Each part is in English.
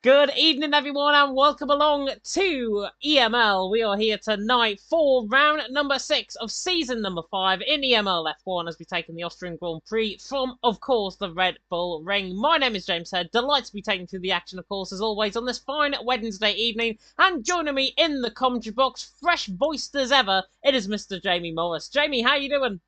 Good evening, everyone, and welcome along to EML. We are here tonight for round number 6 of season number 5 in EML F1 as we take in the Austrian Grand Prix from, of course, the Red Bull Ring. My name is James Head. Delighted to be taking through the action, of course, as always, on this fine Wednesday evening. And joining me in the commentary box, fresh voiced as ever, it is Mr. Jamie Morris. Jamie, how you doing?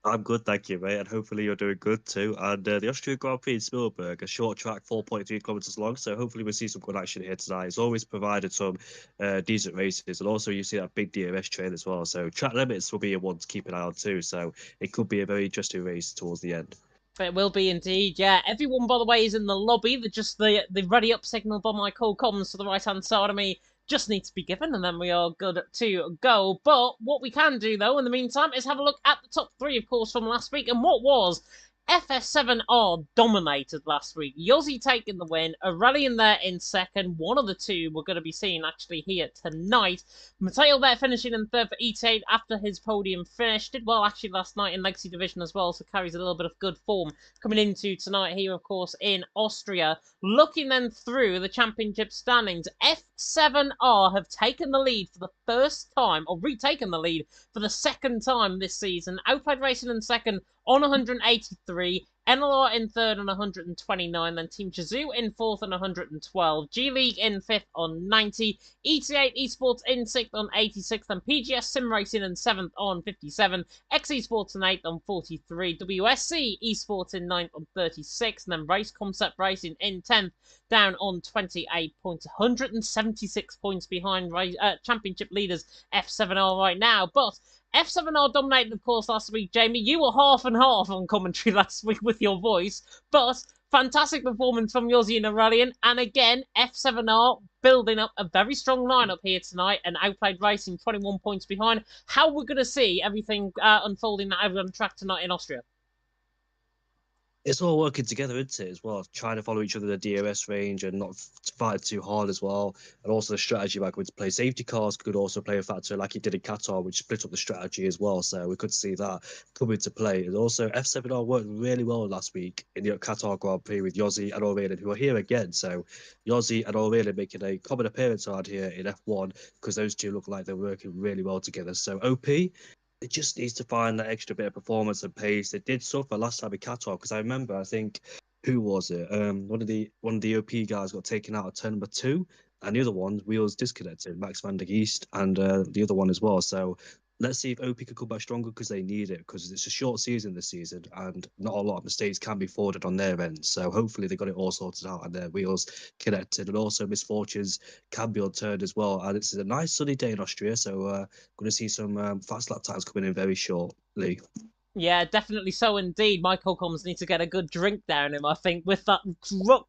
I'm good, thank you, mate, and hopefully you're doing good too. And the Austrian Grand Prix in Spielberg, a short track, 4.3 kilometers long, so hopefully we'll see some good action here tonight. It's always provided some decent races, and also you see that big DRS train as well. So track limits will be a one to keep an eye on too. So it could be a very interesting race towards the end. It will be indeed, yeah. Everyone, by the way, is in the lobby. The ready up signal by my call comms to the right hand side of me just needs to be given, and then we are good to go. But what we can do, though, in the meantime, is have a look at the top 3, of course, from last week, and what was FS7R dominated last week. Yossi taking the win, Aurelian there in second. One of the two we're going to be seeing actually here tonight. Mateo there finishing in third for ET8 after his podium finish. Did well actually last night in Legacy Division as well, so carries a little bit of good form coming into tonight here, of course, in Austria. Looking then through the championship standings, F7R have taken the lead for the first time, or retaken the lead for the second time this season. Outplayed Racing in second on 183, NLR in third on 129, then Team Chazoo in fourth on 112, G League in fifth on 90, ET8 Esports in sixth on 86, then PGS Sim Racing in seventh on 57, X Esports in eighth on 43, WSC Esports in ninth on 36, and then Race Concept Racing in 10th, down on 28 points, 176 points behind championship leaders F7R right now, but F7R dominated, of course, last week. Jamie, you were half and half on commentary last week with your voice, but fantastic performance from Yossi and Aurelian. And again, F7R building up a very strong lineup here tonight and outplayed Racing 21 points behind. How we're going to see everything unfolding out on track tonight in Austria? It's all working together, isn't it, as well? Trying to follow each other in the DRS range and not fight too hard as well. And also the strategy about going to play safety cars could also play a factor like it did in Qatar, which split up the strategy as well. So we could see that come into play. And also F7R worked really well last week in the Qatar Grand Prix with Yossi and Aurelian, who are here again. So Yossi and Aurelian making a common appearance around here in F1 because those two look like they're working really well together. So OP, it just needs to find that extra bit of performance and pace. It did suffer last time in Qatar because I remember, I think, who was it? One of the OP guys got taken out of turn number 2, and the other one, wheels disconnected, Max van der Geest, and the other one as well. So let's see if OP can come back stronger because they need it, because it's a short season this season and not a lot of mistakes can be forwarded on their end. So hopefully they got it all sorted out and their wheels connected, and also misfortunes can be unturned as well. And it's a nice sunny day in Austria, so going to see some fast lap times coming in very shortly. Yeah, definitely so indeed. Michael Combs needs to get a good drink down him, I think, with that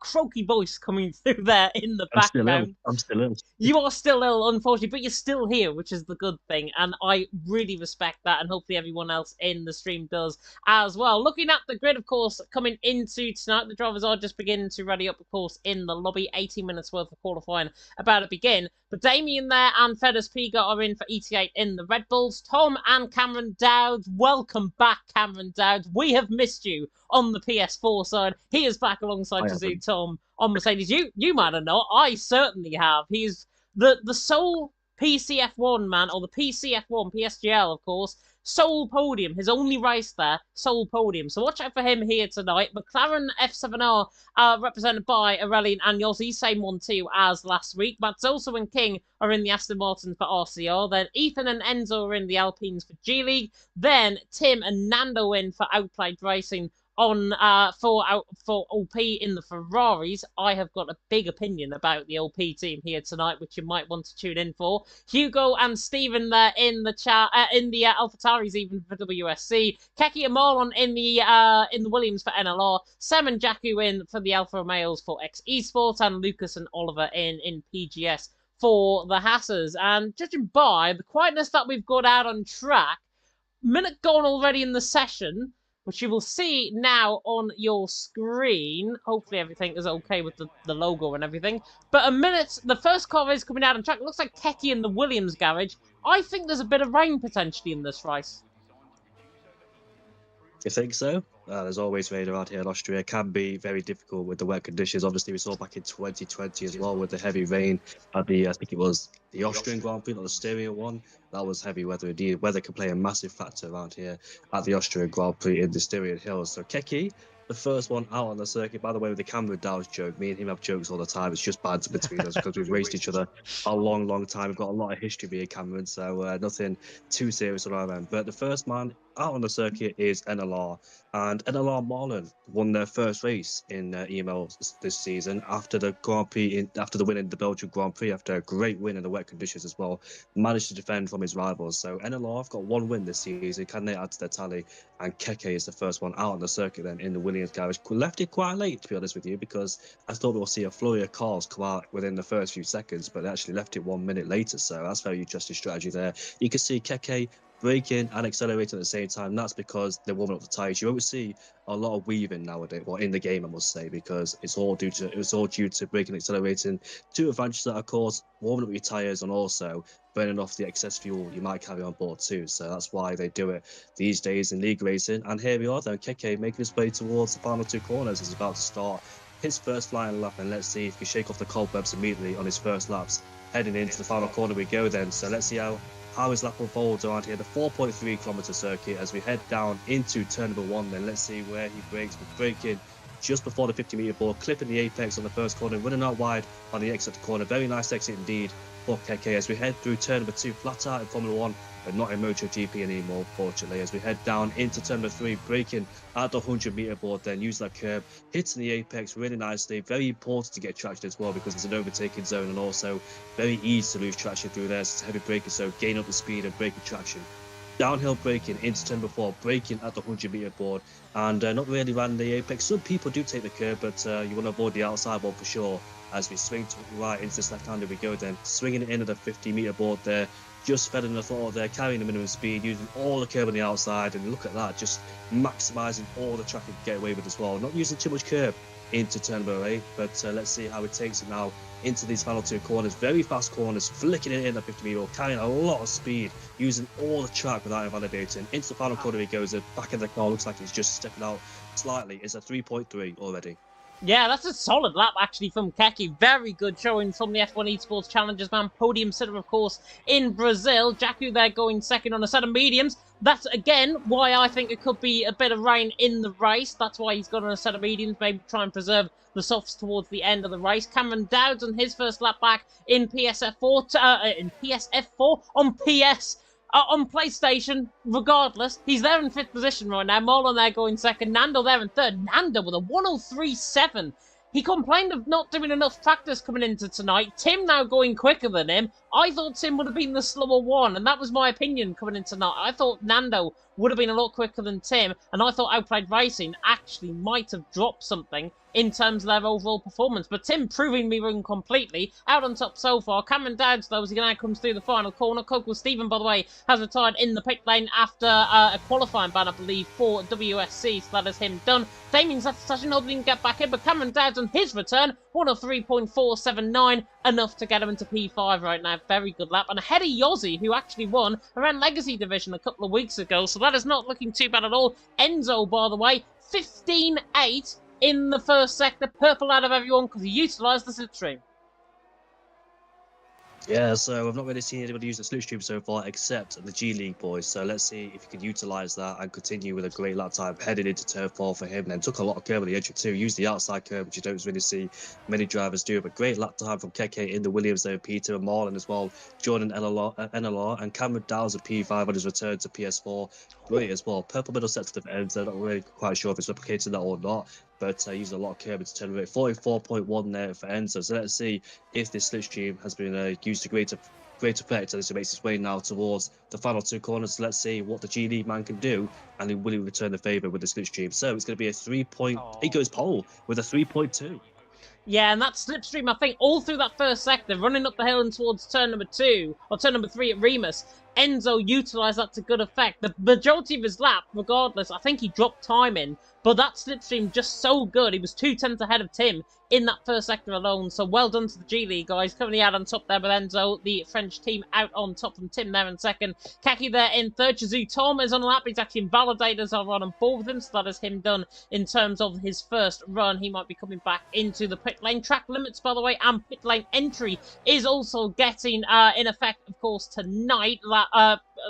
croaky voice coming through there in the background. I'm still ill. You are still ill, unfortunately, but you're still here, which is the good thing. And I really respect that, and hopefully everyone else in the stream does as well. Looking at the grid, of course, coming into tonight, the drivers are just beginning to ready up, of course, in the lobby. 18 minutes worth of qualifying about to begin. But Damien there and Feders Piga are in for ET8 in the Red Bulls. Tom and Cameron Dowd, welcome back, Cameron Dowd. We have missed you on the PS4 side. He is back alongside Chazoo Tom on Mercedes. You might have not. I certainly have. He's the sole PCF1 man, or the PCF1, PSGL, of course. Sole podium. His only race there, sole podium. So watch out for him here tonight. McLaren F7R represented by Aurelian and Yossi, same one too as last week. But Zoso and King are in the Aston Martin for RCR. Then Ethan and Enzo are in the Alpines for G League. Then Tim and Nando in for Outplayed Racing on for OP in the Ferraris. I have got a big opinion about the OP team here tonight, which you might want to tune in for. Hugo and Stephen there in the chat, in the AlphaTauris even for WSC. Keki and Marlon in the Williams for NLR. Sam and Jakku in for the Alfa Romeos for X Esports, and Lucas and Oliver in PGS for the Hassers. And judging by the quietness that we've got out on track, minute gone already in the session, which you will see now on your screen. Hopefully everything is okay with the logo and everything. But a minute, the first car is coming out on track. It looks like Keki in the Williams garage. I think there's a bit of rain potentially in this race. You think so? There's always rain around here in Austria. It can be very difficult with the wet conditions. Obviously, we saw back in 2020 as well with the heavy rain at the, I think it was the Austrian Grand Prix, not the Styria one. That was heavy weather indeed. Weather can play a massive factor around here at the Austrian Grand Prix in the Styrian Hills. So Keki, the first one out on the circuit. By the way, with the camera down joke, me and him have jokes all the time. It's just banter between us because we've raced each other a long time. We've got a lot of history being Cameron, so nothing too serious on our end. But the first man out on the circuit is NLR, and NLR Marlon won their first race in EML this season after the Grand Prix, after the win in the Belgian Grand Prix, after a great win in the wet conditions as well. Managed to defend from his rivals. So NLR have got one win this season. Can they add to their tally? And Keke is the first one out on the circuit then in the Williams garage. Left it quite late, to be honest with you, because I thought we'll see a flurry of cars come out within the first few seconds, but they actually left it 1 minute later. So that's very interesting strategy there. You can see Keke braking and accelerating at the same time. That's because they're warming up the tires. You won't see a lot of weaving nowadays, well, in the game, I must say, because it's all due to braking and accelerating. Two advantages that, of course, warming up your tires and also burning off the excess fuel you might carry on board too. So that's why they do it these days in league racing. And here we are then, Keke making his way towards the final two corners. He's about to start his first flying lap, and let's see if he can shake off the cobwebs immediately on his first laps. Heading into the final corner we go then. So let's see how his lap unfolds around here, the 4.3 kilometer circuit, as we head down into turn number 1. Then let's see where he brakes. We're braking just before the 50-meter board, clipping the apex on the first corner, running out wide on the exit corner. Very nice exit indeed for Keke as we head through turn number 2, flat out in Formula 1, but not in MotoGP anymore, fortunately, as we head down into turn number 3, braking at the 100-meter board, then use that curb, hitting the apex really nicely. Very important to get traction as well, because it's an overtaking zone, and also very easy to lose traction through there. So it's heavy braking, so gain up the speed and braking traction. Downhill braking into turn number 4, braking at the 100-meter board, and not really ran the apex. Some people do take the curb, but you want to avoid the outside one for sure. As we swing to the right into this left-hander we go then, swinging it into the 50-meter board there, just feathering the throttle there, carrying the minimum speed, using all the curb on the outside, and look at that, just maximising all the traffic to get away with as well. Not using too much curb into turn number 8, but let's see how it takes it now into these final two corners. Very fast corners, flicking it in the 50-meter, carrying a lot of speed, using all the track without invalidating. Into the final corner he goes, the back of the car looks like he's just stepping out slightly. It's a 3.3 already. Yeah, that's a solid lap, actually, from Keke. Very good showing from the F1 Esports Challengers, man. Podium sitter, of course, in Brazil. Jakku there going second on a set of mediums. That's, again, why I think it could be a bit of rain in the race. That's why he's got on a set of mediums, maybe try and preserve the softs towards the end of the race. Cameron Dowds on his first lap back in PSF4, on PS. On PlayStation, regardless, he's there in 5th position right now. Marlon there going second. Nando there in 3rd. Nando with a 1:03.7. He complained of not doing enough practice coming into tonight. Tim now going quicker than him. I thought Tim would have been the slower one, and that was my opinion coming in tonight. I thought Nando would have been a lot quicker than Tim, and I thought Outplayed Racing actually might have dropped something in terms of their overall performance. But Tim proving me wrong completely. Out on top so far. Cameron Dowds, though, as he now comes through the final corner. Coco Stephen, by the way, has retired in the pit lane after a qualifying ban, I believe, for WSC. So that is him done. Damien Sastashin didn't get back in, but Cameron Dowds on his return, 1:03.479, enough to get him into P5 right now. Very good lap. And ahead of Yossi, who actually won around Legacy Division a couple of weeks ago. So that is not looking too bad at all. Enzo, by the way, 15.8 in the first sector. Purple out of everyone because he utilised the slipstream. Yeah, so I've not really seen anybody use the slipstream so far except the G League boys. So let's see if he can utilise that and continue with a great lap time headed into turn 4 for him. Then took a lot of curb on the entry too. Used the outside curb, which you don't really see many drivers do. But great lap time from Keke in the Williams there. Peter and Marlon as well. Jordan NLR and Cameron Dow's a P5 on his return to PS4. great as well. Purple middle sector to Enzo. Not really quite sure if it's replicating that or not, but using a lot of curb to turn rate. 44.1 there for Enzo. So let's see if this slipstream has been used to great effect as it makes its way now towards the final two corners. So let's see what the G League man can do, and will he return the favour with the slipstream. So it's going to be a 3 point. He goes pole with a 3.2. Yeah, and that slipstream, I think, all through that first sector, running up the hill and towards turn number 2, or turn number 3 at Remus, Enzo utilised that to good effect. The majority of his lap, regardless, I think he dropped time in, but that slipstream just so good. He was 2 tenths ahead of Tim in that first sector alone, so well done to the G League guys. Currently out on top there with Enzo, the French team out on top from Tim there in second. Keki there in third. Chazou Tom is on the lap. He's actually invalidated as I run on board with him, so that is him done in terms of his first run. He might be coming back into the pit lane. Track limits, by the way, and pit lane entry is also getting in effect, of course, tonight.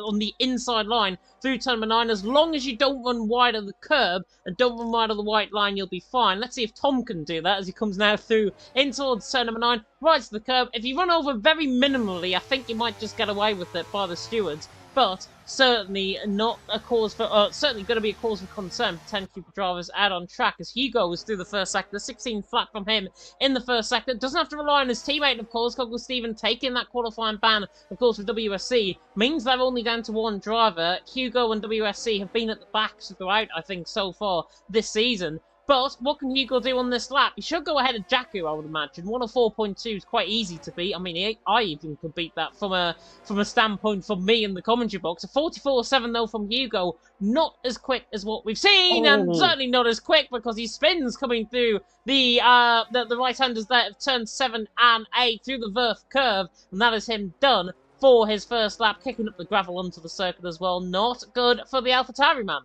On the inside line through turn number 9. As long as you don't run wide of the curb and don't run wide of the white line, you'll be fine. Let's see if Tom can do that as he comes now through in towards turn number 9, right to the curb. If you run over very minimally, I think you might just get away with it by the stewards. But certainly not a cause for, certainly going to be a cause for concern potentially for drivers out on track, as Hugo was through the first sector, 16 flat from him in the first sector. Doesn't have to rely on his teammate, of course. Cogle Steven taking that qualifying ban, of course, with WSC, means they're only down to one driver. Hugo and WSC have been at the backs throughout, I think, so far this season. But what can Hugo do on this lap? He should go ahead of Jakku, I would imagine. 104.2 is quite easy to beat. I mean, I even could beat that from a standpoint from me in the commentary box. A 44.7 though from Hugo, not as quick as what we've seen, and certainly not as quick because he spins coming through the right-handers there of turn 7 and 8 through the Verf curve, and that is him done for his first lap, kicking up the gravel onto the circuit as well. Not good for the AlphaTauri man.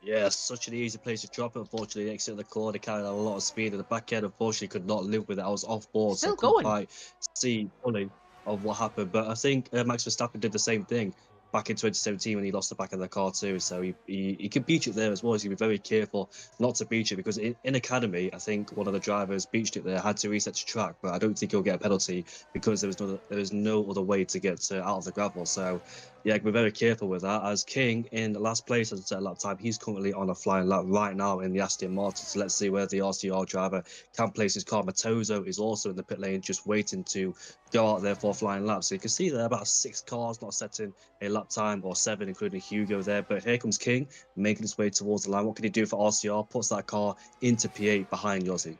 Yeah, such an easy place to drop it. Unfortunately, exit the corner, carried a lot of speed, and the back end unfortunately could not live with it. I was off board, so I couldn't quite see fully of what happened. But I think Max Verstappen did the same thing back in 2017 when he lost the back of the car too. So he could beach it there as well. He's going to be very careful not to beach it, because in Academy, I think one of the drivers beached it there, had to reset to track, but I don't think he'll get a penalty because there was no other way to get out of the gravel. So yeah, we're very careful with that. As King in last place at a lap time, he's currently on a flying lap right now in the Aston Martin. So let's see where the RCR driver can place his car. Matozo is also in the pit lane, just waiting to go out there for a flying lap. So you can see there about 6 cars not setting a lap time, or 7, including Hugo there. But here comes King, making his way towards the line. What can he do for RCR? Puts that car into P8 behind Yossi.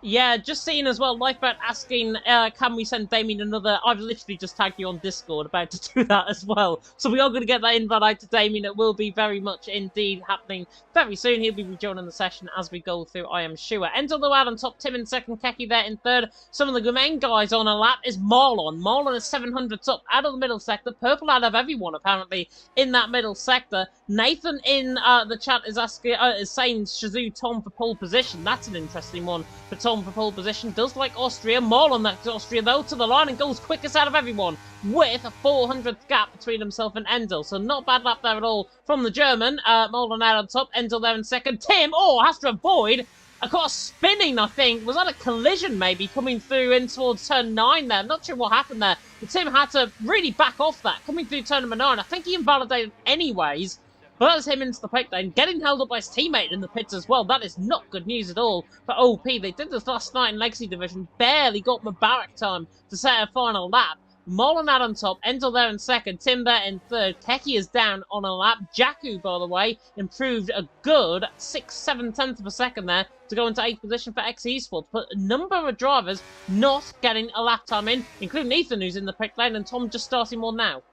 Yeah, just seeing as well, Lifeboat asking, can we send Damien another... I've literally just tagged you on Discord about to do that as well. So we are going to get that invite out to Damien. It will be very much indeed happening very soon. He'll be rejoining the session as we go through, I am sure. Enzo though out on top, Tim in second, Keki there in third. Some of the main guys on a lap is Marlon. Marlon is 700 top out of the middle sector. Purple out of everyone, apparently, in that middle sector. Nathan in the chat is asking, is saying Chazou Tom for pole position. That's an interesting one for Tom for pole position. Does like Austria. Marlon, that's Austria though, to the line and goes quickest out of everyone with a 400th gap between himself and Enzo. So not bad lap there at all from the German. Marlon out on top, Enzo there in second. Tim, has to avoid a car spinning, I think. Was that a collision maybe coming through in towards turn 9 there? I'm not sure what happened there. But Tim had to really back off that coming through turn number 9. I think he invalidated anyways. But that's him into the pit lane, getting held up by his teammate in the pits as well. That is not good news at all for OP. They did this last night in Legacy Division, barely got Mubarak time to set a final lap. Marlon out on top, Enzo there in second, Tim there in third, Keki is down on a lap. Jakku, by the way, improved a good 6-7 tenths of a second there to go into 8th position for X Esports. But a number of drivers not getting a lap time in, including Ethan, who's in the pit lane, and Tom just starting one now.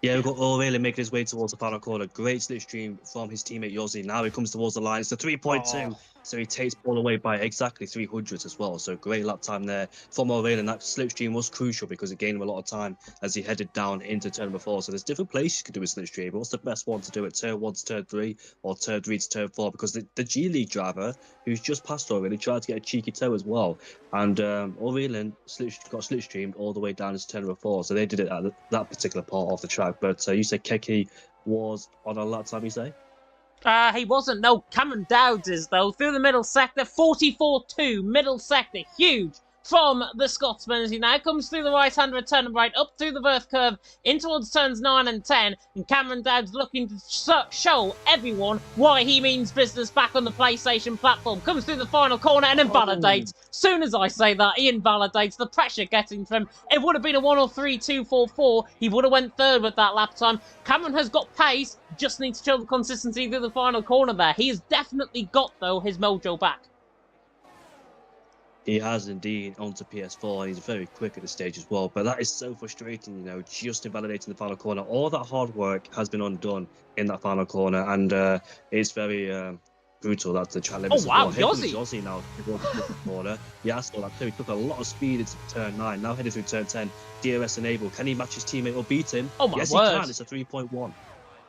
Yeah, we've got O'Reilly making his way towards the final corner. Great slipstream from his teammate Yossi. Now he comes towards the line. It's a 3.2. So he takes Paul away by exactly 300 as well. So great lap time there from O'Reilly. And that slipstream was crucial because it gained him a lot of time as he headed down into turn number 4. So there's different places you can do a slipstream. But what's the best one to do it? Turn 1 to turn 3 or turn 3 to turn 4? Because the G League driver who's just passed O'Reilly tried to get a cheeky toe as well. And O'Reilly got slipstreamed all the way down to turn number 4. So they did it at that particular part of the track. But you said Keki was on a lap time, you say? He wasn't. No, Cameron Dowds is, though. Through the middle sector, 44.2, middle sector. Huge from the Scotsman as he now comes through the right-hand return right up through the Verth curve in towards turns 9 and 10, and Cameron Dowd's looking to show everyone why he means business back on the PlayStation platform. Comes through the final corner and invalidates. Soon as I say that, he invalidates. The pressure getting from him. It would have been a 103.244. He would have went third with that lap time. Cameron has got pace, just needs to show the consistency through the final corner there. He has definitely got, though, his mojo back. He has indeed onto PS4, and he's very quick at the stage as well. But that is so frustrating, just invalidating the final corner. All that hard work has been undone in that final corner, and it's very brutal that the track limits. Oh wow, Yossi now towards the corner. Yeah, I saw that too. He took a lot of speed into turn 9. Now heading through turn 10. DRS enabled. Can he match his teammate or beat him? Oh my yes, word. he can. It's a 3.1.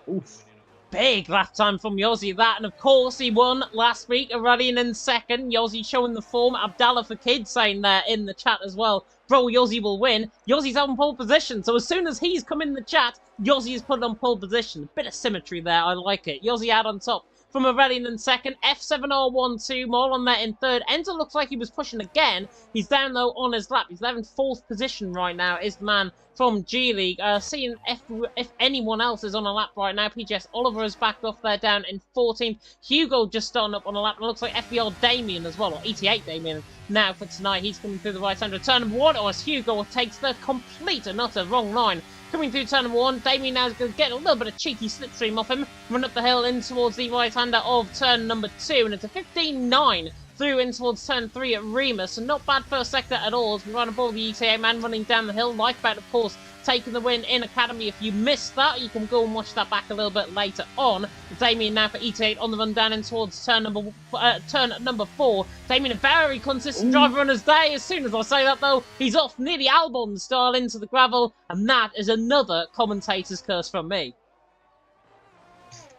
Oof. Big lap time from Yossi, that, and of course he won last week, rallying in second. Yossi showing the form. Abdallah for Kids saying there in the chat as well, bro, Yossi will win. Yossi's on pole position, so as soon as he's come in the chat, Yossi is put on pole position. A bit of symmetry there, I like it. Yossi out on top from Aurelian in second. F7R12, more on there in third. Enter looks like he was pushing again. He's down though on his lap. He's there in 4th position right now, is the man from G League. Seeing if anyone else is on a lap right now. PGS Oliver is backed off there down in 14th. Hugo just starting up on a lap. And it looks like FBR Damien as well, or ET8 Damien now for tonight. He's coming through the right-hand turn number 1, or as Hugo takes the complete and utter wrong line. Coming through turn number 1, Damien now is going to get a little bit of cheeky slipstream off him. Run up the hill in towards the right-hander of turn number 2, and it's a 15.9 through in towards turn 3 at Remus. So not bad first sector at all as we run aboard the ETA man running down the hill. Lifeboat, of course, taking the win in Academy. If you missed that, you can go and watch that back a little bit later on. Damien now for ETA on the run down in towards turn number 4. Damien, a very consistent driver on his day. As soon as I say that, though, he's off nearly Albon style into the gravel, and that is another commentator's curse from me.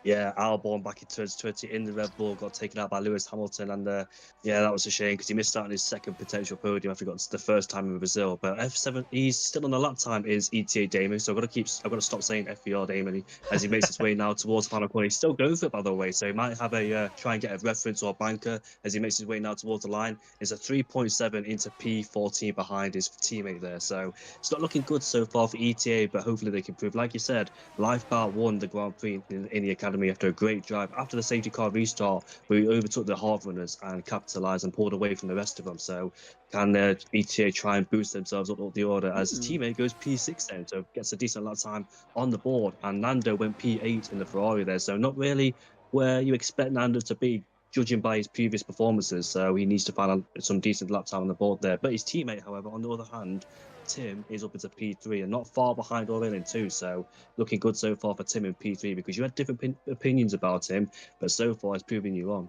Yeah, Albon back in turns 20 in the Red Bull got taken out by Lewis Hamilton, and yeah, that was a shame because he missed out on his second potential podium after he got the first time in Brazil. But F7, he's still on the lap time is ETA Damon, so I've got to stop saying FBR Damon as he makes his way now towards the final corner. He's still going for it, by the way, so he might have a try and get a reference or a banker as he makes his way now towards the line. It's a 3.7 into P14 behind his teammate there, so it's not looking good so far for ETA, but hopefully they can prove. Like you said, Lifeboat won the Grand Prix in the Academy after a great drive after the safety car restart, where he overtook the hard runners and capitalized and pulled away from the rest of them. So can ETA try and boost themselves up the order as his teammate goes P6 then, so gets a decent lap time on the board, and Nando went P8 in the Ferrari there, so not really where you expect Nando to be judging by his previous performances, so he needs to find some decent lap time on the board there. But his teammate, however, on the other hand, Tim, is up into P3 and not far behind Aurelian too, so looking good so far for Tim in P3 because you had different opinions about him, but so far it's proving you wrong.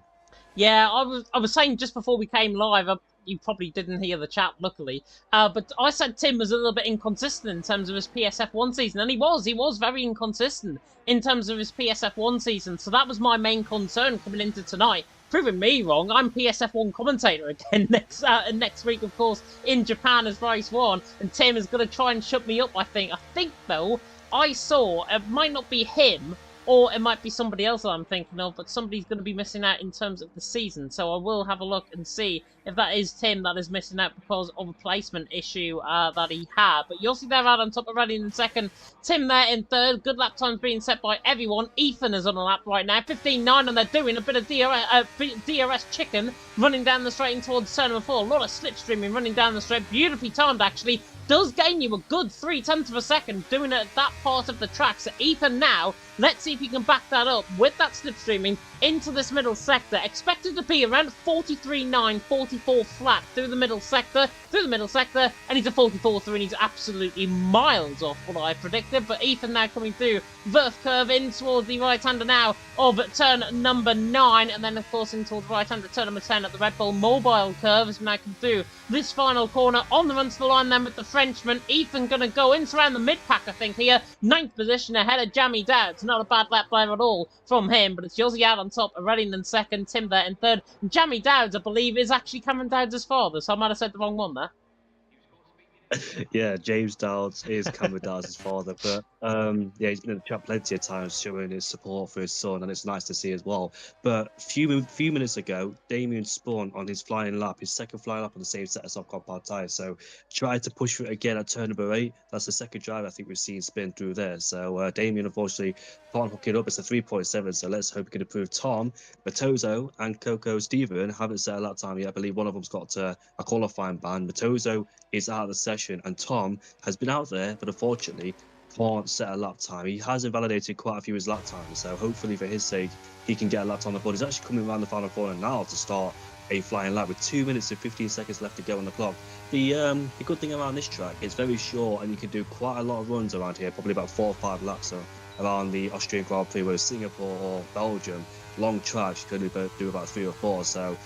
Yeah, I was saying just before we came live, you probably didn't hear the chat, luckily, but I said Tim was a little bit inconsistent in terms of his PSF1 season, and he was very inconsistent in terms of his PSF1 season, so that was my main concern coming into tonight. Proving me wrong, I'm PSF1 commentator again next week, of course, in Japan as race 1, and Tim is going to try and shut me up, I think. I think, though, I saw, it might not be him, or it might be somebody else that I'm thinking of, but somebody's going to be missing out in terms of the season, so I will have a look and see if that is Tim that is missing out because of a placement issue that he had. But you'll see there out on top already in second, Tim there in third, good lap times being set by everyone. Ethan is on a lap right now, 15.9, and they're doing a bit of DRS chicken, running down the straight in towards turn number 4, a lot of slipstreaming running down the straight, beautifully timed actually, does gain you a good 0.3 of a second doing it at that part of the track. So Ethan now, let's see if he can back that up with that slipstreaming into this middle sector. Expected to be around 43.9, 44 flat through the middle sector, and he's a 44.3 and he's absolutely miles off what I predicted. But Ethan now coming through Verth curve in towards the right-hander now of turn number 9, and then of course in towards the right-hander turn number 10 at the Red Bull Mobile curve as we now come through this final corner on the run to the line then with the Frenchman. Ethan gonna go in around the mid-pack, I think, here. 9th position ahead of Jamie Dowds. Not a bad lap there at all from him, but it's Yossi out on top, Aurelian in second, Tim there in third. And Jamie Dowds, I believe, is actually Cameron Dowds' father, so I might have said the wrong one there. Yeah, James Dowds is Cameron Dowds' father, but yeah, he's been in the chat plenty of times showing his support for his son, and it's nice to see as well. But few minutes ago, Damien spun on his flying lap, his second flying lap on the same set as soft compound tyre. So tried to push for it again at turn number 8. That's the second drive I think we've seen spin through there. So Damien unfortunately can't hook it up. It's a 3.7. So let's hope he can improve. Tom, Matozo, and Coco Stephen haven't set a lap time yet. I believe one of them's got a qualifying ban. Matozo is out of the session, and Tom has been out there, but unfortunately can't set a lap time. He has invalidated quite a few of his lap times, so hopefully for his sake he can get a lap time on the board. He's actually coming around the final corner now to start a flying lap with 2 minutes and 15 seconds left to go on the clock. The good thing around this track, it's very short and you can do quite a lot of runs around here, probably about 4 or 5 laps around the Austrian Grand Prix, whereas Singapore or Belgium, long tracks, you can only do about 3 or 4. So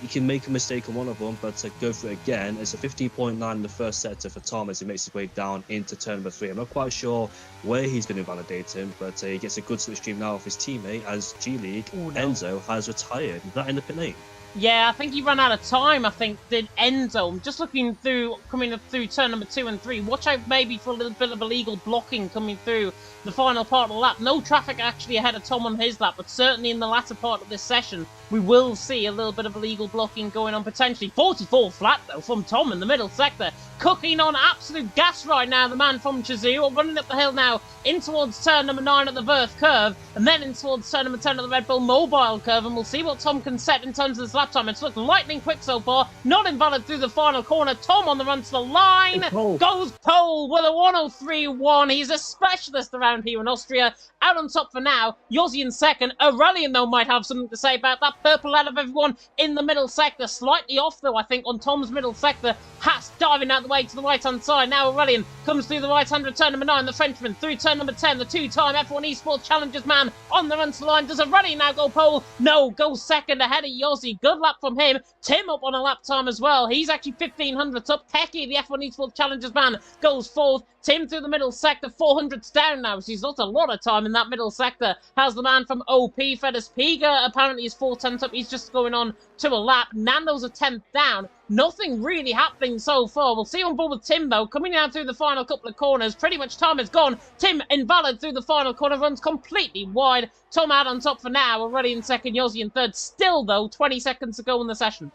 you can make a mistake on one of them, but to go for it again, it's a 15.9 in the first sector for Tom as he makes his way down into turn number 3. I'm not quite sure where he's been invalidating, but he gets a good slipstream now of his teammate as G-League Enzo has retired. Is that in the pit lane? Yeah, I think he ran out of time, I think, did Enzo. I'm just looking through, coming up through turn number 2 and 3. Watch out maybe for a little bit of illegal blocking coming through the final part of the lap. No traffic actually ahead of Tom on his lap, but certainly in the latter part of this session, we will see a little bit of illegal blocking going on potentially. 44 flat, though, from Tom in the middle sector. Cooking on absolute gas right now, the man from Chizou. Running up the hill now, in towards turn number 9 at the Verth curve, and then in towards turn number 10 at the Red Bull Mobile curve, and we'll see what Tom can set in terms of this lap time. It's looked lightning quick so far, not invalid through the final corner. Tom on the run to the line, goes pole with a 103.1. He's a specialist around here in Austria. Out on top for now, Yossi in second. Aurelian, though, might have something to say about that. Purple out of everyone in the middle sector. Slightly off, though, I think, on Tom's middle sector. Haas diving out the way to the right-hand side. Now Aurelian comes through the right-hand of turn number 9. The Frenchman through turn number 10. The two-time F1 Esports Challengers man on the run to the line. Does Aurelian now go pole? No, goes second ahead of Yossi. Good lap from him. Tim up on a lap time as well. He's actually 1500ths up. Keki, the F1 Esports Challengers man, goes fourth. Tim through the middle sector, 400s down now, so he's lost a lot of time in that middle sector. Has the man from OP, Fedus Piga, apparently is 4/10 up. He's just going on to a lap. Nando's a 10th down. Nothing really happening so far. We'll see on board with Tim, though, coming out through the final couple of corners. Pretty much time is gone. Tim, invalid through the final corner, runs completely wide. Tom out on top for now, already in second, Yossi in third. Still, though, 20 seconds to go in the session.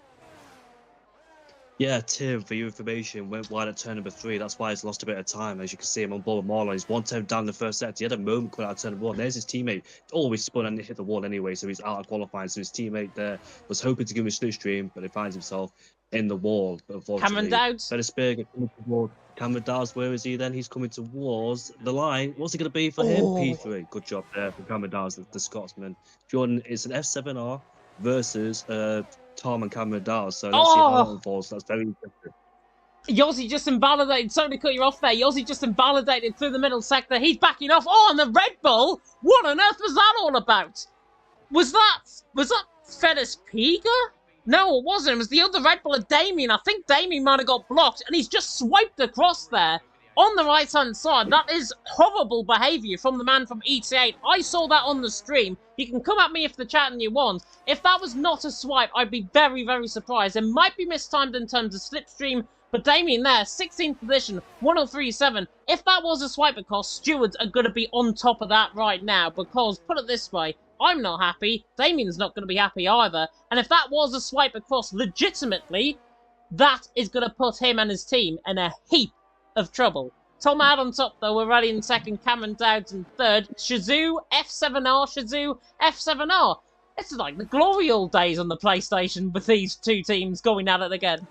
Yeah, Tim, for your information, went wide at turn number 3. That's why he's lost a bit of time. As you can see him on board with Marlon. He's 1 down the first set. He had a moment coming out of turn number 1. There's his teammate. Always spun and hit the wall anyway, so he's out of qualifying. So his teammate there was hoping to give him a slipstream, but he finds himself in the wall. But unfortunately, Cameron Dowds. Fedesberger coming towards Cameron Dowds. Where is he then? He's coming towards the line. What's it going to be for him? P3. Good job there for Cameron Dowds, the Scotsman. Jordan, it's an F7R versus Tom and Cameron Dowds. So let's see how that unfolds. That's very interesting. Yossi just invalidated. Sorry to cut you off there. Yossi just invalidated through the middle sector. He's backing off. Oh, and the Red Bull. What on earth was that all about? Was that Fedus Piga? No, it wasn't. It was the other Red Bull of Damien. I think Damien might have got blocked, and he's just swiped across there on the right-hand side. That is horrible behaviour from the man from ET8. I saw that on the stream. You can come at me if the chatting you want. If that was not a swipe, I'd be very, very surprised. It might be mistimed in terms of slipstream, but Damien there, 16th position, 103.7. If that was a swipe across, stewards are going to be on top of that right now, because, put it this way, I'm not happy, Damien's not going to be happy either, and if that was a swipe across legitimately, that is going to put him and his team in a heap of trouble. Tom out on top, though. We're ready in second. Cameron Dowds in third. Chizou, F7R. Chizou, F7R. This is like the glory old days on the PlayStation with these two teams going at it again.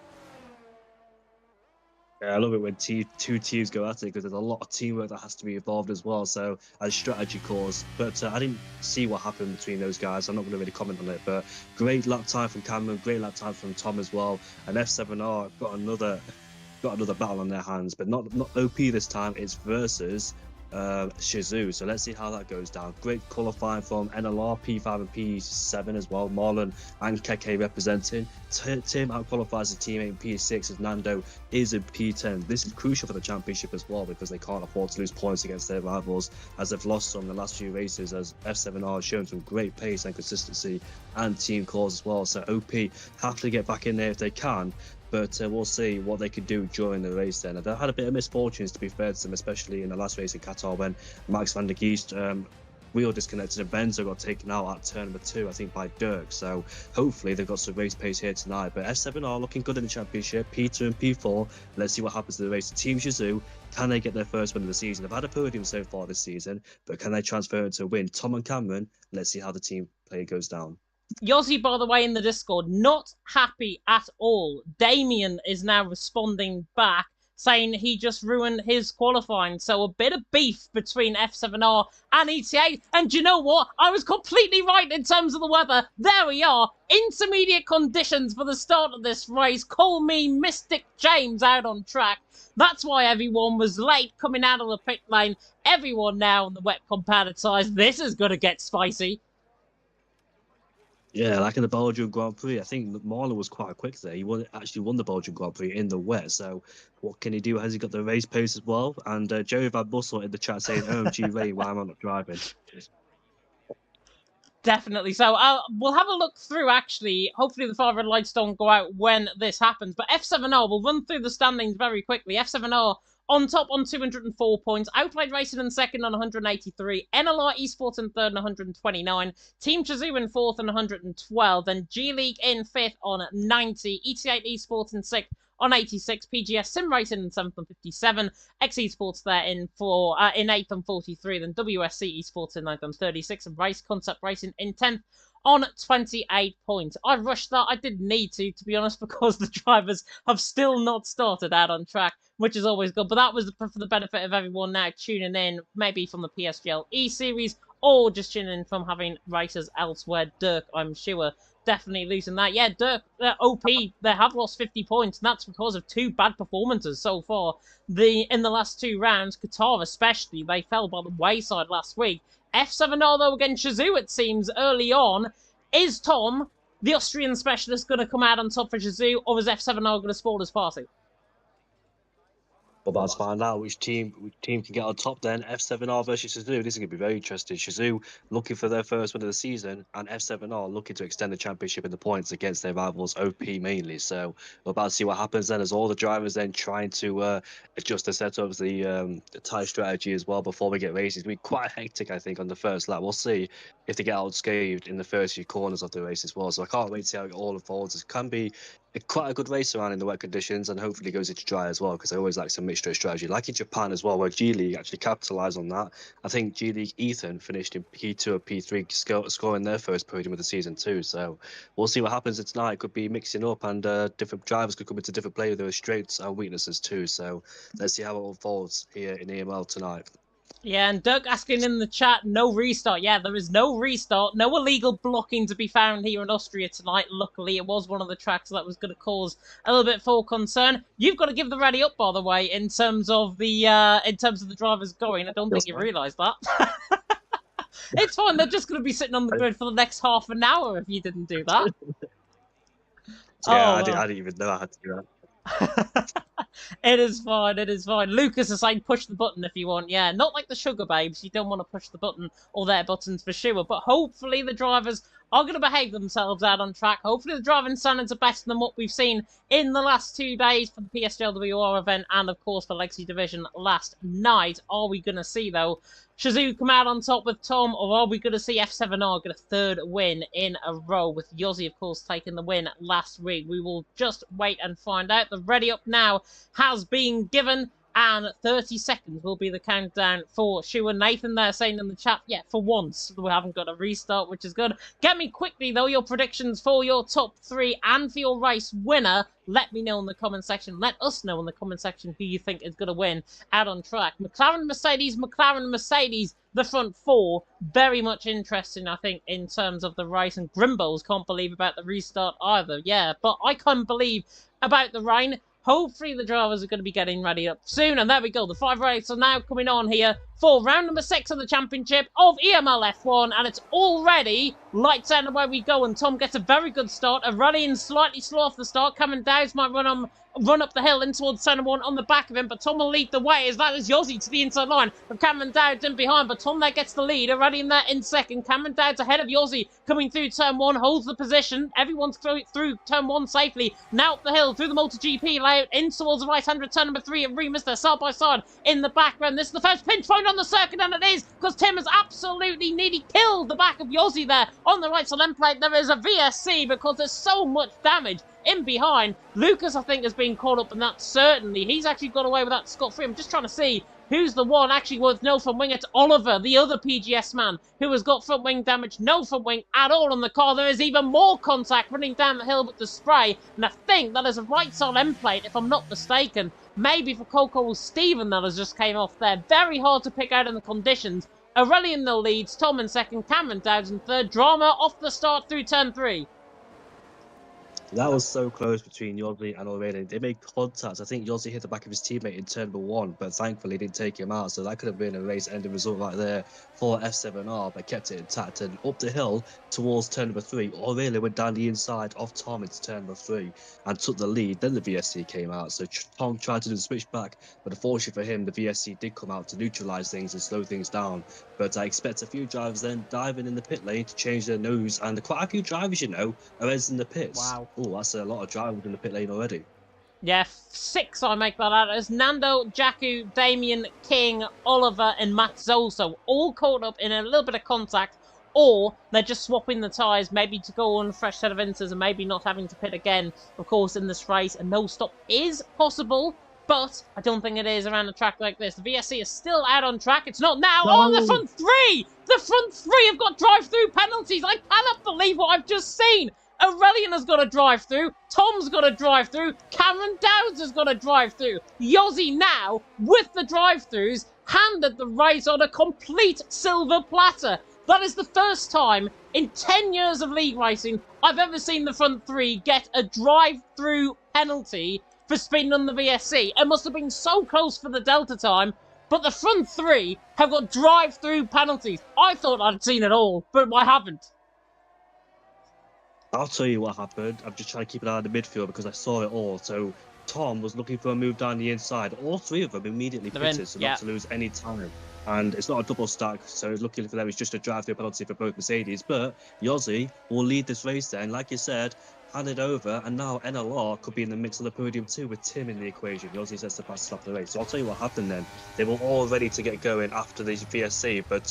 Yeah, I love it when two teams go at it because there's a lot of teamwork that has to be involved as well. So as strategy calls, but I didn't see what happened between those guys. I'm not going to really comment on it. But great lap time from Cameron, great lap time from Tom as well. And F7R got another battle on their hands, but not OP this time. It's versus Chizou. So let's see how that goes down. Great qualifying from NLR, P5 and P7 as well. Marlon and Keke representing. Tim out-qualifies his teammate in P6 as Nando is in P10. This is crucial for the championship as well because they can't afford to lose points against their rivals as they've lost some in the last few races, as F7R has shown some great pace and consistency and team calls as well. So OP have to get back in there if they can. But we'll see what they could do during the race then. They had a bit of misfortunes, to be fair to them, especially in the last race in Qatar when Max van der Geest wheel disconnected and Benzo got taken out at turn number 2, I think, by Dirk. So hopefully they've got some race pace here tonight. But F7 are looking good in the championship, P2 and P4. Let's see what happens to the race. Team Shizou, can they get their first win of the season? They've had a podium so far this season, but can they transfer it to a win? Tom and Cameron, let's see how the team play goes down. Yossi, by the way, in the Discord, not happy at all. Damien is now responding back, saying he just ruined his qualifying. So a bit of beef between F7R and ETA. And you know what? I was completely right in terms of the weather. There we are. Intermediate conditions for the start of this race. Call me Mystic James out on track. That's why everyone was late coming out of the pit lane. Everyone now on the wet competitor side. This is going to get spicy. Yeah, like in the Belgian Grand Prix, I think Marlon was quite quick there. He actually won the Belgian Grand Prix in the wet. So what can he do? Has he got the race pace as well? And Joey Van Bussel in the chat saying, OMG Ray, why am I not driving? Definitely. So we'll have a look through, actually. Hopefully the far red lights don't go out when this happens. But F7R, we'll run through the standings very quickly. F7R on top on 204 points. Outplayed Racing in second on 183. NLR Esports in third on 129. Team Shizou in fourth on 112. Then G League in fifth on 90. ET8 Esports in sixth on 86. PGS Sim Racing in 7th on 57. X Esports there in 8th on 43. Then WSC Esports in 9th on 36. And Race Concept Racing in 10th on 28 points. I rushed that. I didn't need to be honest, because the drivers have still not started out on track, which is always good. But that was for the benefit of everyone now tuning in, maybe from the PSGL E-Series, or just tuning in from having races elsewhere. Dirk, I'm sure, definitely losing that. Yeah, Dirk, OP, they have lost 50 points, and that's because of 2 bad performances so far. In the last 2 rounds, Qatar especially, they fell by the wayside last week. F7R, though, against Shizou, it seems, early on. Is Tom, the Austrian specialist, going to come out on top for Shizou, or is F7R going to spoil his party? Well, let's find out which team can get on top then. F7R versus Shizou. This is going to be very interesting. Shizou looking for their first win of the season, and F7R looking to extend the championship in the points against their rivals, OP mainly. So we're about to see what happens then, as all the drivers then trying to adjust the setups, the tyre strategy as well before we get races. It'll be quite hectic, I think, on the first lap. We'll see if they get unscathed in the first few corners of the race as well. So I can't wait to see how it all unfolds. It can be quite a good race around in the wet conditions, and hopefully goes into dry as well, because I always like some mixture strategy, like in Japan as well, where G League actually capitalised on that. I think G League Ethan finished in P2 or P3, scoring their first podium of the season too. So we'll see what happens tonight. It could be mixing up, and different drivers could come into different play with their strengths and weaknesses too. So let's see how it unfolds here in EML tonight. Yeah, and Dirk asking in the chat, no restart. Yeah, there is no restart. No illegal blocking to be found here in Austria tonight. Luckily, it was one of the tracks that was going to cause a little bit for concern. You've got to give the rally up, by the way, in terms of the drivers going. I don't think you realise that. It's fine. They're just going to be sitting on the grid for the next half an hour if you didn't do that. Yeah, I didn't even know I had to do that. It is fine, it is fine. Lucas is saying push the button if you want. Yeah, not like the Sugar Babes. You don't want to push the button or their buttons for sure. But hopefully the drivers are going to behave themselves out on track. Hopefully the driving standards are better than what we've seen in the last 2 days for the PSGLWR event and, of course, the Legacy Division last night. Are we going to see, though, Shizou come out on top with Tom, or are we going to see F7R get a 3rd win in a row, with Yossi, of course, taking the win last week? We will just wait and find out. The ready up now has been given, and 30 seconds will be the countdown for Shu and Nathan there saying in the chat, yeah, for once we haven't got a restart, which is good. Get me quickly, though, your predictions for your top 3 and for your race winner. Let me know in the comment section. Let us know in the comment section who you think is going to win out on track. McLaren, Mercedes, the front 4. Very much interesting, I think, in terms of the race. And Grimbos can't believe about the restart either. Yeah, but I can't believe about the rain. Hopefully the drivers are going to be getting ready up soon. And there we go. The 5 races are now coming on here for round number 6 of the championship of EML F1, and it's already lights out and away we go, and Tom gets a very good start. Aurelian slightly slow off the start. Cameron Dowds might run up the hill in towards turn 1 on the back of him, but Tom will lead the way as that is Yossi to the inside line of Cameron Dowds in behind, but Tom there gets the lead. Aurelian there in second. Cameron Dowds ahead of Yossi coming through turn 1, holds the position. Everyone's through turn 1 safely. Now up the hill through the MotoGP layout in towards the right-hand turn number 3 of Remus there side by side in the background. This is the first pinch point on the circuit, and it is because Tim has absolutely nearly killed the back of Yossi there on the right side plate. There is a VSC because there's so much damage in behind. Lucas, I think, has been caught up in that, certainly. He's actually got away with that scot-free. I'm just trying to see who's the one actually with no front wing. It's Oliver, the other PGS man, who has got front wing damage. No front wing at all on the car. There is even more contact running down the hill with the spray, and I think that is a right side end plate, if I'm not mistaken. Maybe for Coco or Stephen that has just came off there. Very hard to pick out in the conditions. Aurelian the leads, Tom in second, Cameron Dowds in third. Drama off the start through turn 3. That was so close between Yossi and Aurelian. They made contact. I think Yossi hit the back of his teammate in turn 1, but thankfully didn't take him out. So that could have been a race-ending result right there for F7R, but kept it intact. And up the hill towards turn 3, Aurelian went down the inside of Tom into turn 3 and took the lead. Then the VSC came out. So Tom tried to do the switch back, but unfortunately for him, the VSC did come out to neutralise things and slow things down. But I expect a few drivers then diving in the pit lane to change their nose, and quite a few drivers, you know, are in the pits. Wow. Oh, that's a lot of drivers in the pit lane already. Yeah, 6 I make that out as. Nando, Jaku, Damien, King, Oliver and Matt Zoso all caught up in a little bit of contact, or they're just swapping the tyres, maybe to go on a fresh set of inters and maybe not having to pit again, of course, in this race. A no stop is possible, but I don't think it is around a track like this. The VSC is still out on track. It's not now. No. Oh, the front 3! The front 3 have got drive-through penalties. I cannot believe what I've just seen. Aurelian has got a drive-through. Tom's got a drive-through. Cameron Dowds has got a drive-through. Yossi now, with the drive-throughs, handed the race on a complete silver platter. That is the first time in 10 years of league racing I've ever seen the front 3 get a drive-through penalty for speeding on the VSC. It must have been so close for the Delta time, but the front 3 have got drive-through penalties. I thought I'd seen it all, but I haven't. I'll tell you what happened. I'm just trying to keep an eye on the midfield because I saw it all. So Tom was looking for a move down the inside. All 3 of them immediately pitted, so not to lose any time. And it's not a double stack, so looking for them it's just a drive-through penalty for both Mercedes. But Yossi will lead this race then, like you said, hand it over, and now NLR could be in the mix of the podium too with Tim in the equation. Yossi says the fastest lap of the race. So I'll tell you what happened then. They were all ready to get going after the VSC, but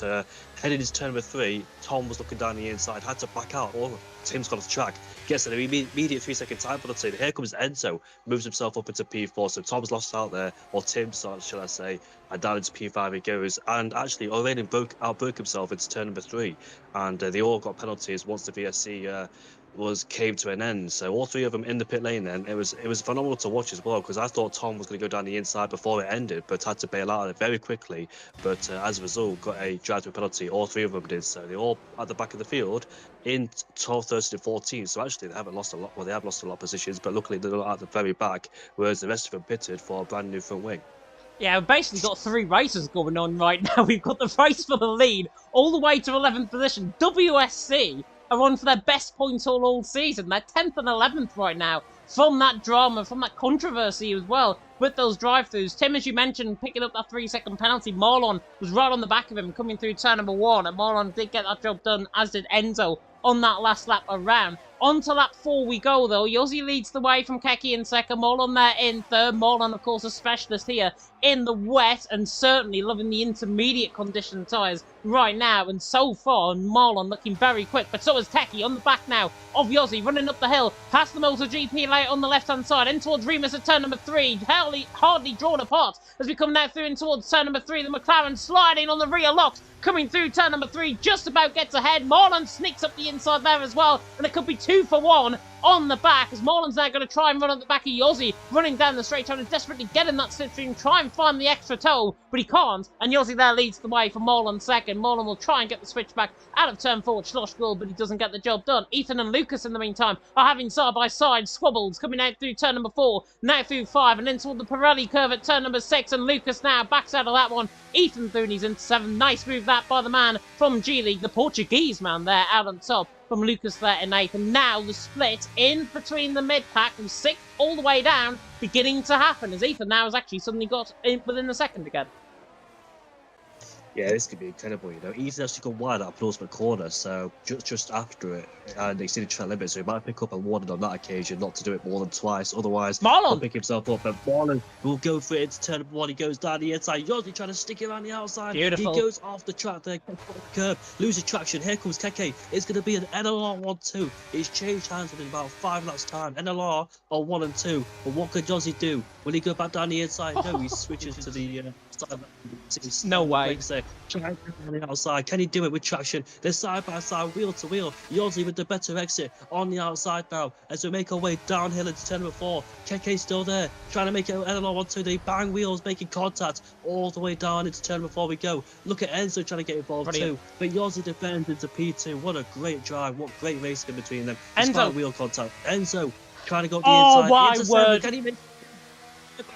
heading into turn 3, Tom was looking down the inside, had to back out. Oh, Tim's got off the track, gets an immediate 3-second time penalty. Here comes Enzo, moves himself up into P4, so Tom's lost out there, or Tim, shall I say, and down into P5 he goes. And actually, Aurelian outbroke himself into turn 3, and they all got penalties once the VSC came to an end. So all 3 of them in the pit lane then. It was phenomenal to watch as well, because I thought Tom was going to go down the inside before it ended, but had to bail out of it very quickly. But as a result, got a drive-through penalty. All 3 of them did. So they all at the back of the field in 12, 13, and 14. So actually they haven't lost a lot. Well, they have lost a lot of positions, but luckily they're not at the very back, whereas the rest of them pitted for a brand new front wing. Yeah, we've basically got 3 races going on right now. We've got the race for the lead all the way to 11th position. WSC are on for their best points all season. They're 10th and 11th right now from that drama, from that controversy as well with those drive-throughs. Tim, as you mentioned, picking up that 3-second penalty. Marlon was right on the back of him coming through turn 1, and Marlon did get that job done, as did Enzo on that last lap around. On to lap 4 we go, though. Yossi leads the way from Keki in second. Marlon there in third. Marlon, of course, a specialist here in the wet, and certainly loving the intermediate condition tyres right now. And so far, Marlon looking very quick, but so is Keki on the back now of Yossi, running up the hill, past the MotoGP layout on the left-hand side, in towards Remus at turn 3. Hardly drawn apart as we come now through in towards turn 3. The McLaren sliding on the rear locks, coming through turn 3, just about gets ahead. Marlon sneaks up the inside there as well, and it could be 2 for 1 on the back, as Marlon's now going to try and run at the back of Yossi, running down the straight, trying to desperately get in that slipstream, try and find the extra toe, but he can't, and Yossi there leads the way for Marlon second. Marlon will try and get the switch back out of turn 4, Schlossgul, but he doesn't get the job done. Ethan and Lucas, in the meantime, are having side-by-side squabbles, coming out through turn number 4, now through 5, and into the Pirelli curve at turn number 6, and Lucas now backs out of that one. Ethan Thuni's into 7. Nice move that by the man from G League, the Portuguese man there out on top from Lucas there in 8th. And now the split in between the mid-pack from 6th all the way down beginning to happen, as Ethan now has actually suddenly got in within the second again. Yeah, this could be incredible, you know. Ethan actually got wide at that penultimate corner, so just after it, and they see the track limit, so he might pick up a warning on that occasion, not to do it more than twice. Otherwise, he'll pick himself up. But Marlon will go for it into turn 1. He goes down the inside. Yossi trying to stick it around the outside. Beautiful. He goes off the track there, curve, loses traction. Here comes Keke. It's going to be an NLR 1-2. He's changed hands within about 5 laps time. NLR on 1 and 2. But what can Yossi do? Will he go back down the inside? No, he switches to the side. No way. On the outside, can he do it with traction? They're side by side, wheel to wheel. Yossi with the better exit on the outside now as we make our way downhill into turn number 4. Keke's still there, trying to make it NLR 1-2. They bang wheels, making contact all the way down into turn number 4 we go. Look at Enzo trying to get involved too, but Yossi defends into P2. What a great drive, what great racing in between them. Enzo wheel contact. Enzo trying to go up the inside. Oh my word! Can he make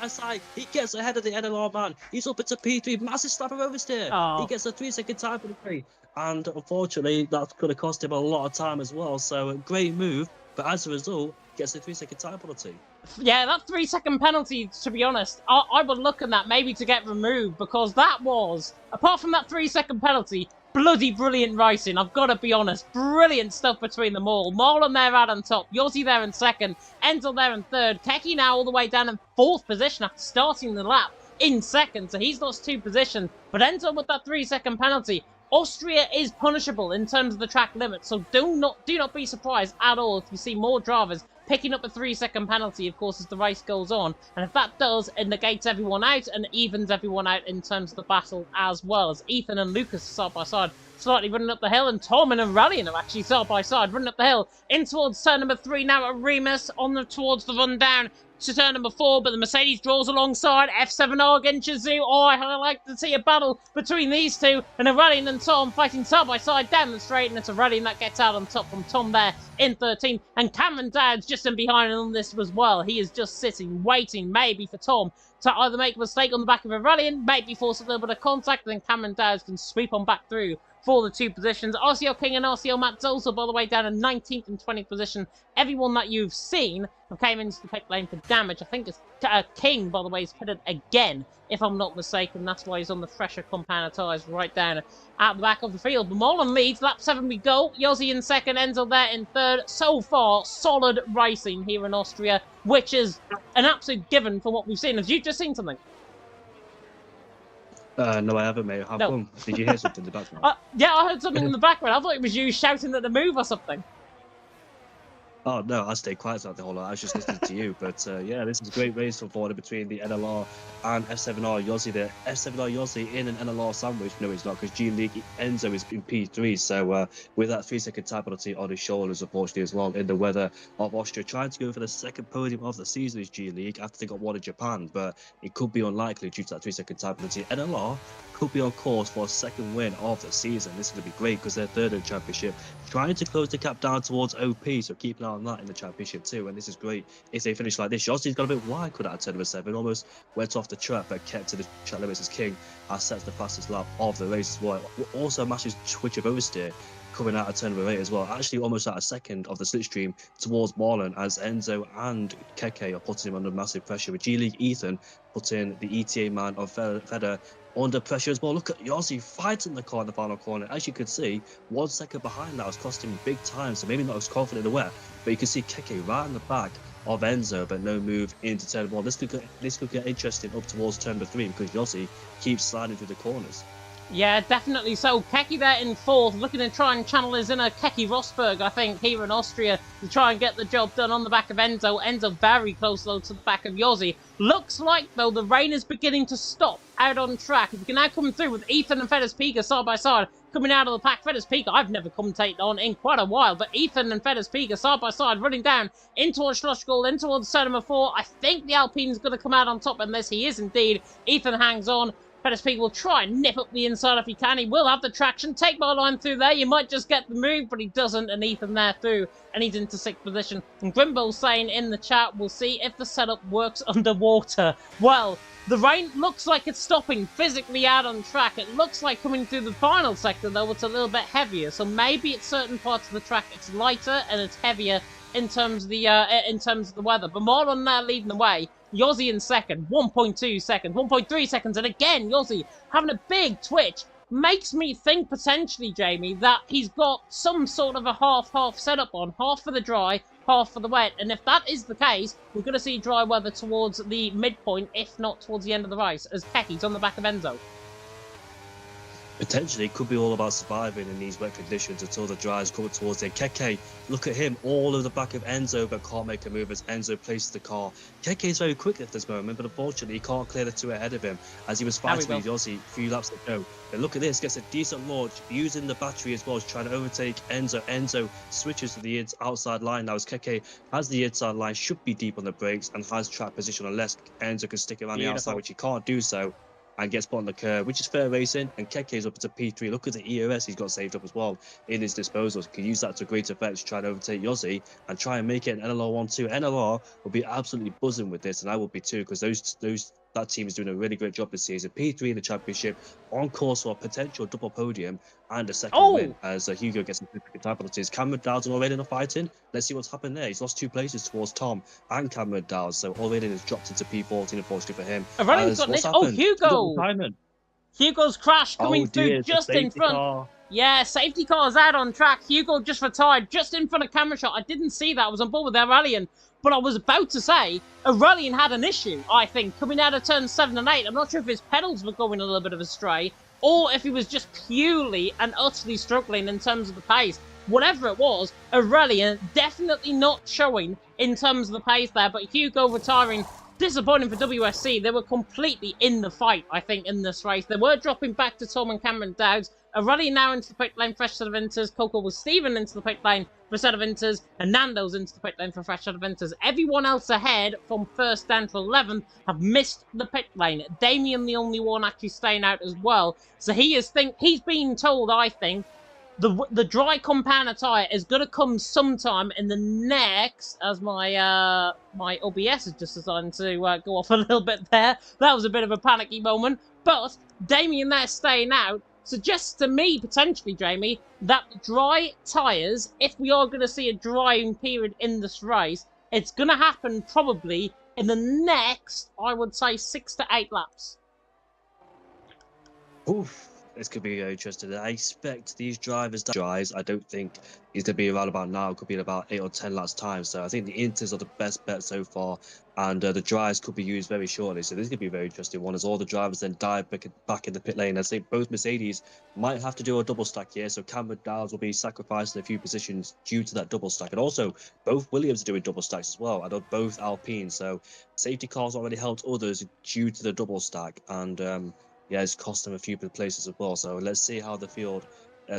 side? He gets ahead of the NLR man. He's up into P3. Massive slapper oversteer. Oh. He gets a 3-second time penalty, and unfortunately, that's going to cost him a lot of time as well. So a great move, but as a result, gets a 3-second time penalty. Yeah, that 3-second penalty, to be honest, I would look at that maybe to get removed, because that was, apart from that 3-second penalty, bloody brilliant racing. I've got to be honest. Brilliant stuff between them all. Marlon there out on top. Yossi there in 2nd. Enzo there in 3rd. Keke now all the way down in 4th position after starting the lap in 2nd. So he's lost 2 positions. But Enzo with that 3-second penalty. Austria is punishable in terms of the track limit. So do not be surprised at all if you see more drivers picking up a 3-second penalty, of course, as the race goes on. And if that does, it negates everyone out and evens everyone out in terms of the battle as well. As Ethan and Lucas side by side, slightly running up the hill, and Tormin and Rallian are actually side by side, running up the hill in towards turn number 3 now at Remus, towards the run down to turn number 4, but the Mercedes draws alongside. F7R against Yazoo. Oh, I like to see a battle between these two, and Aurelian and Tom fighting side by side down the straight, and it's Aurelian that gets out on top from Tom there in 13th, and Cameron Dowd's just in behind on this as well. He is just sitting, waiting maybe for Tom to either make a mistake on the back of Aurelian, maybe force a little bit of contact, and then Cameron Dowd can sweep on back through for the 2 positions. RCL King and RCL Matt also, by the way, down in 19th and 20th position. Everyone that you've seen who came into the pit lane for damage, I think it's King, by the way, is pitted again, if I'm not mistaken. That's why he's on the fresher compound tyres right down at the back of the field. But Marlon leads, lap 7 we go. Yossi in 2nd, Enzo there in 3rd. So far, solid racing here in Austria, which is an absolute given from what we've seen. Have you just seen something? No, I haven't, mate. How come? Did you hear something in the background? Yeah, I heard something in the background. I thought it was you shouting at the move or something. Oh, no, I stayed quiet throughout the whole lot. I was just listening to you. But, yeah, this is a great race unfolded between the NLR and F7R Yossi there. F7R Yossi in an NLR sandwich. No, he's not, because G League Enzo is in P3. So, with that 3-second time penalty on his shoulders, unfortunately, as well, in the weather of Austria, trying to go for the 2nd podium of the season is G League after they got one in Japan. But it could be unlikely due to that 3-second time penalty. NLR could be on course for a 2nd win of the season. This is going to be great because they're 3rd in the championship, trying to close the gap down towards OP, so keep an eye on that in the championship too. And this is great if they finish like this. Yossi's got a bit wide, could have had turn number 7, almost went off the track, but kept to the track limits as King has set the fastest lap of the race as well. Also a massive twitch of oversteer coming out of turn number 8 as well, actually almost at a 2nd of the slipstream towards Marlon, as Enzo and Keke are putting him under massive pressure, with G League Ethan putting the ETA man of Feder under pressure as well. Look at Yossi fighting the car in the final corner. As you can see, 1 second behind that was costing him big time, so maybe not as confident in the wet, but you can see Keke right in the back of Enzo, but no move into turn 1. This could get interesting up towards turn number 3, because Yossi keeps sliding through the corners. Yeah, definitely so. Keke there in fourth, looking to try and channel his inner Keke Rosberg, I think, here in Austria, to try and get the job done on the back of Enzo. Enzo very close, though, to the back of Yossi. Looks like, though, the rain is beginning to stop out on track. If you can now come through with Ethan and Fedez Pika side by side, coming out of the pack. Fedez Pika, I've never commentated on in quite a while, but Ethan and Fedez Pika side by side, running down in towards Schlossgold, in towards Cinema 4. I think the Alpine's going to come out on top in this. He is indeed. Ethan hangs on. Fedez Pika will try and nip up the inside if he can. He will have the traction. Take my line through there. You might just get the move, but he doesn't. And Ethan there through, and he's into 6th position. And Grimble saying in the chat, we'll see if the setup works underwater. Well, the rain looks like it's stopping physically out on track. It looks like coming through the final sector, though, it's a little bit heavier. So maybe at certain parts of the track it's lighter and it's heavier in terms of the weather. But Marlon there leading the way. Yossi in second, 1.2 seconds, 1.3 seconds, and again, Yossi having a big twitch. Makes me think potentially, Jamie, that he's got some sort of a half-half setup on, half for the dry, half for the wet, and if that is the case, we're going to see dry weather towards the midpoint, if not towards the end of the race, as Keke's on the back of Enzo. Potentially, it could be all about surviving in these wet conditions until the dries come towards the Keke. Look at him, all of the back of Enzo, but can't make a move as Enzo places the car. Keke is very quick at this moment, but unfortunately, he can't clear the two ahead of him as he was fighting with Yossi a few laps ago. But look at this, gets a decent launch, using the battery as well, trying to overtake Enzo. Enzo switches to the outside line now as Keke has the inside line, should be deep on the brakes, and has track position unless Enzo can stick around the outside, which he can't do so. And gets put on the curve, which is fair racing. And Keke's up to P3. Look at the EOS he's got saved up as well in his disposal. He can use that to great effect to try and overtake Yossi and try and make it an NLR 1-2. NLR will be absolutely buzzing with this, and I will be too, because that team is doing a really great job this season. P3 in the championship, on course for a potential double podium and a second win, as Hugo gets some significant time penalties. Cameron Dowds and O'Reilly are fighting. Let's see what's happened there. He's lost 2 places towards Tom and Cameron Dowds, so O'Reilly has dropped into P14, unfortunately for him. Hugo! Hugo's crash coming through just in front. Car. Yeah, safety car's out on track. Hugo just retired just in front of camera shot. I didn't see that. I was on board with Aurelian. But I was about to say, Aurelian had an issue, I think, coming out of turns 7 and 8. I'm not sure if his pedals were going a little bit of astray, or if he was just purely and utterly struggling in terms of the pace. Whatever it was, Aurelian definitely not showing in terms of the pace there, but Hugo retiring. Disappointing for WSC. They were completely in the fight, I think, in this race. They were dropping back to Tom and Cameron Dowds. Aurelian now into the pit lane, fresh set of Inters. Coco with Steven into the pit lane for a set of Inters. And Nando's into the pit lane for a fresh set of Inters. Everyone else ahead from 1st down to 11th have missed the pit lane. Damien, the only one actually staying out as well. So he's being told, I think, the dry compound tyre is going to come sometime in the next, as my my OBS is just deciding to go off a little bit there. That was a bit of a panicky moment. But Damien there staying out suggests to me, potentially, Jamie, that dry tyres, if we are going to see a drying period in this race, it's going to happen probably in the next, I would say, 6 to 8 laps. Oof. This could be very interesting. I expect these drivers dries. I don't think he's going to be around about now. It could be in about 8 or 10 laps time. So I think the Inters are the best bet so far. And the dries could be used very shortly. So this could be a very interesting one as all the drivers then dive back in the pit lane. I think both Mercedes might have to do a double stack here. So Cameron Dowds will be sacrificing a few positions due to that double stack. And also both Williams are doing double stacks as well. And both Alpine. So safety cars already helped others due to the double stack. And yeah, it's cost them a few places as well. So let's see how the field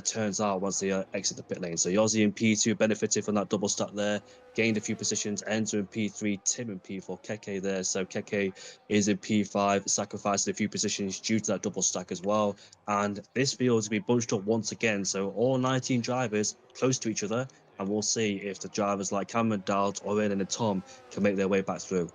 turns out once they exit the pit lane. So Yossi in P2 benefited from that double stack there, gained a few positions. Enzo in P3, Tim in P4, Keke there. So Keke is in P5, sacrificing a few positions due to that double stack as well. And this field is going to be bunched up once again. So all 19 drivers close to each other. And we'll see if the drivers like Cameron Dowds, Oren and Tom can make their way back through.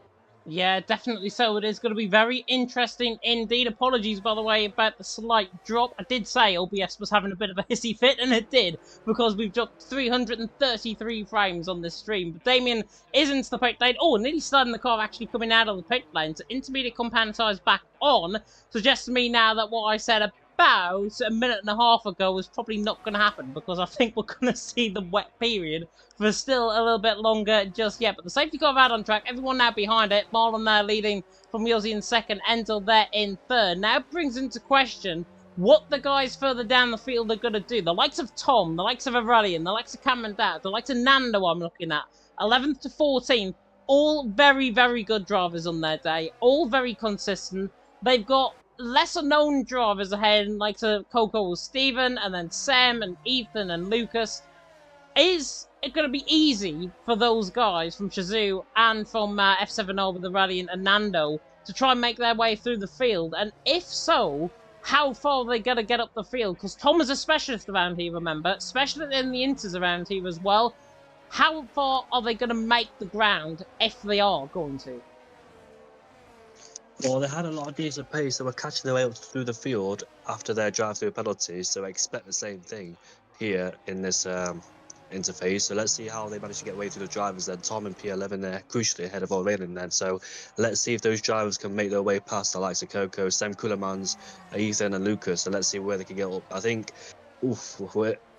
Yeah, definitely so. It is going to be very interesting indeed. Apologies, by the way, about the slight drop. I did say OBS was having a bit of a hissy fit, and it did, because we've dropped 333 frames on this stream. But Damien is into the pit lane. Oh, nearly starting the car actually coming out of the pit lane. So intermediate compound tyres back on. Suggests to me now that what I said about a minute and a half ago was probably not going to happen, because I think we're going to see the wet period for still a little bit longer just yet. But the safety car out on track, everyone now behind it. Marlon there leading from Yossi in second, Enzo there in third. Now brings into question what the guys further down the field are going to do. The likes of Tom, the likes of Aurelian, the likes of Cameron Dowd, the likes of Nando I'm looking at, 11th to 14th, all very, very good drivers on their day, all very consistent. They've got lesser known drivers ahead, like Coco Stephen, and then Sam and Ethan and Lucas. Is it going to be easy for those guys from Shazoo and from F7O with Aurelian and Nando to try and make their way through the field? And if so, how far are they going to get up the field? Because Tom is a specialist around here, remember, especially in the inters around here as well. How far are they going to make the ground if they are going to? Well, they had a lot of decent pace. They were catching their way up through the field after their drive-through penalties, so I expect the same thing here in this interface. So let's see how they manage to get away through the drivers then. Tom and P11 there, crucially ahead of Aurelian then. So let's see if those drivers can make their way past the likes of Coco, Sam Kulemans, Ethan and Lucas. So let's see where they can get up. I think,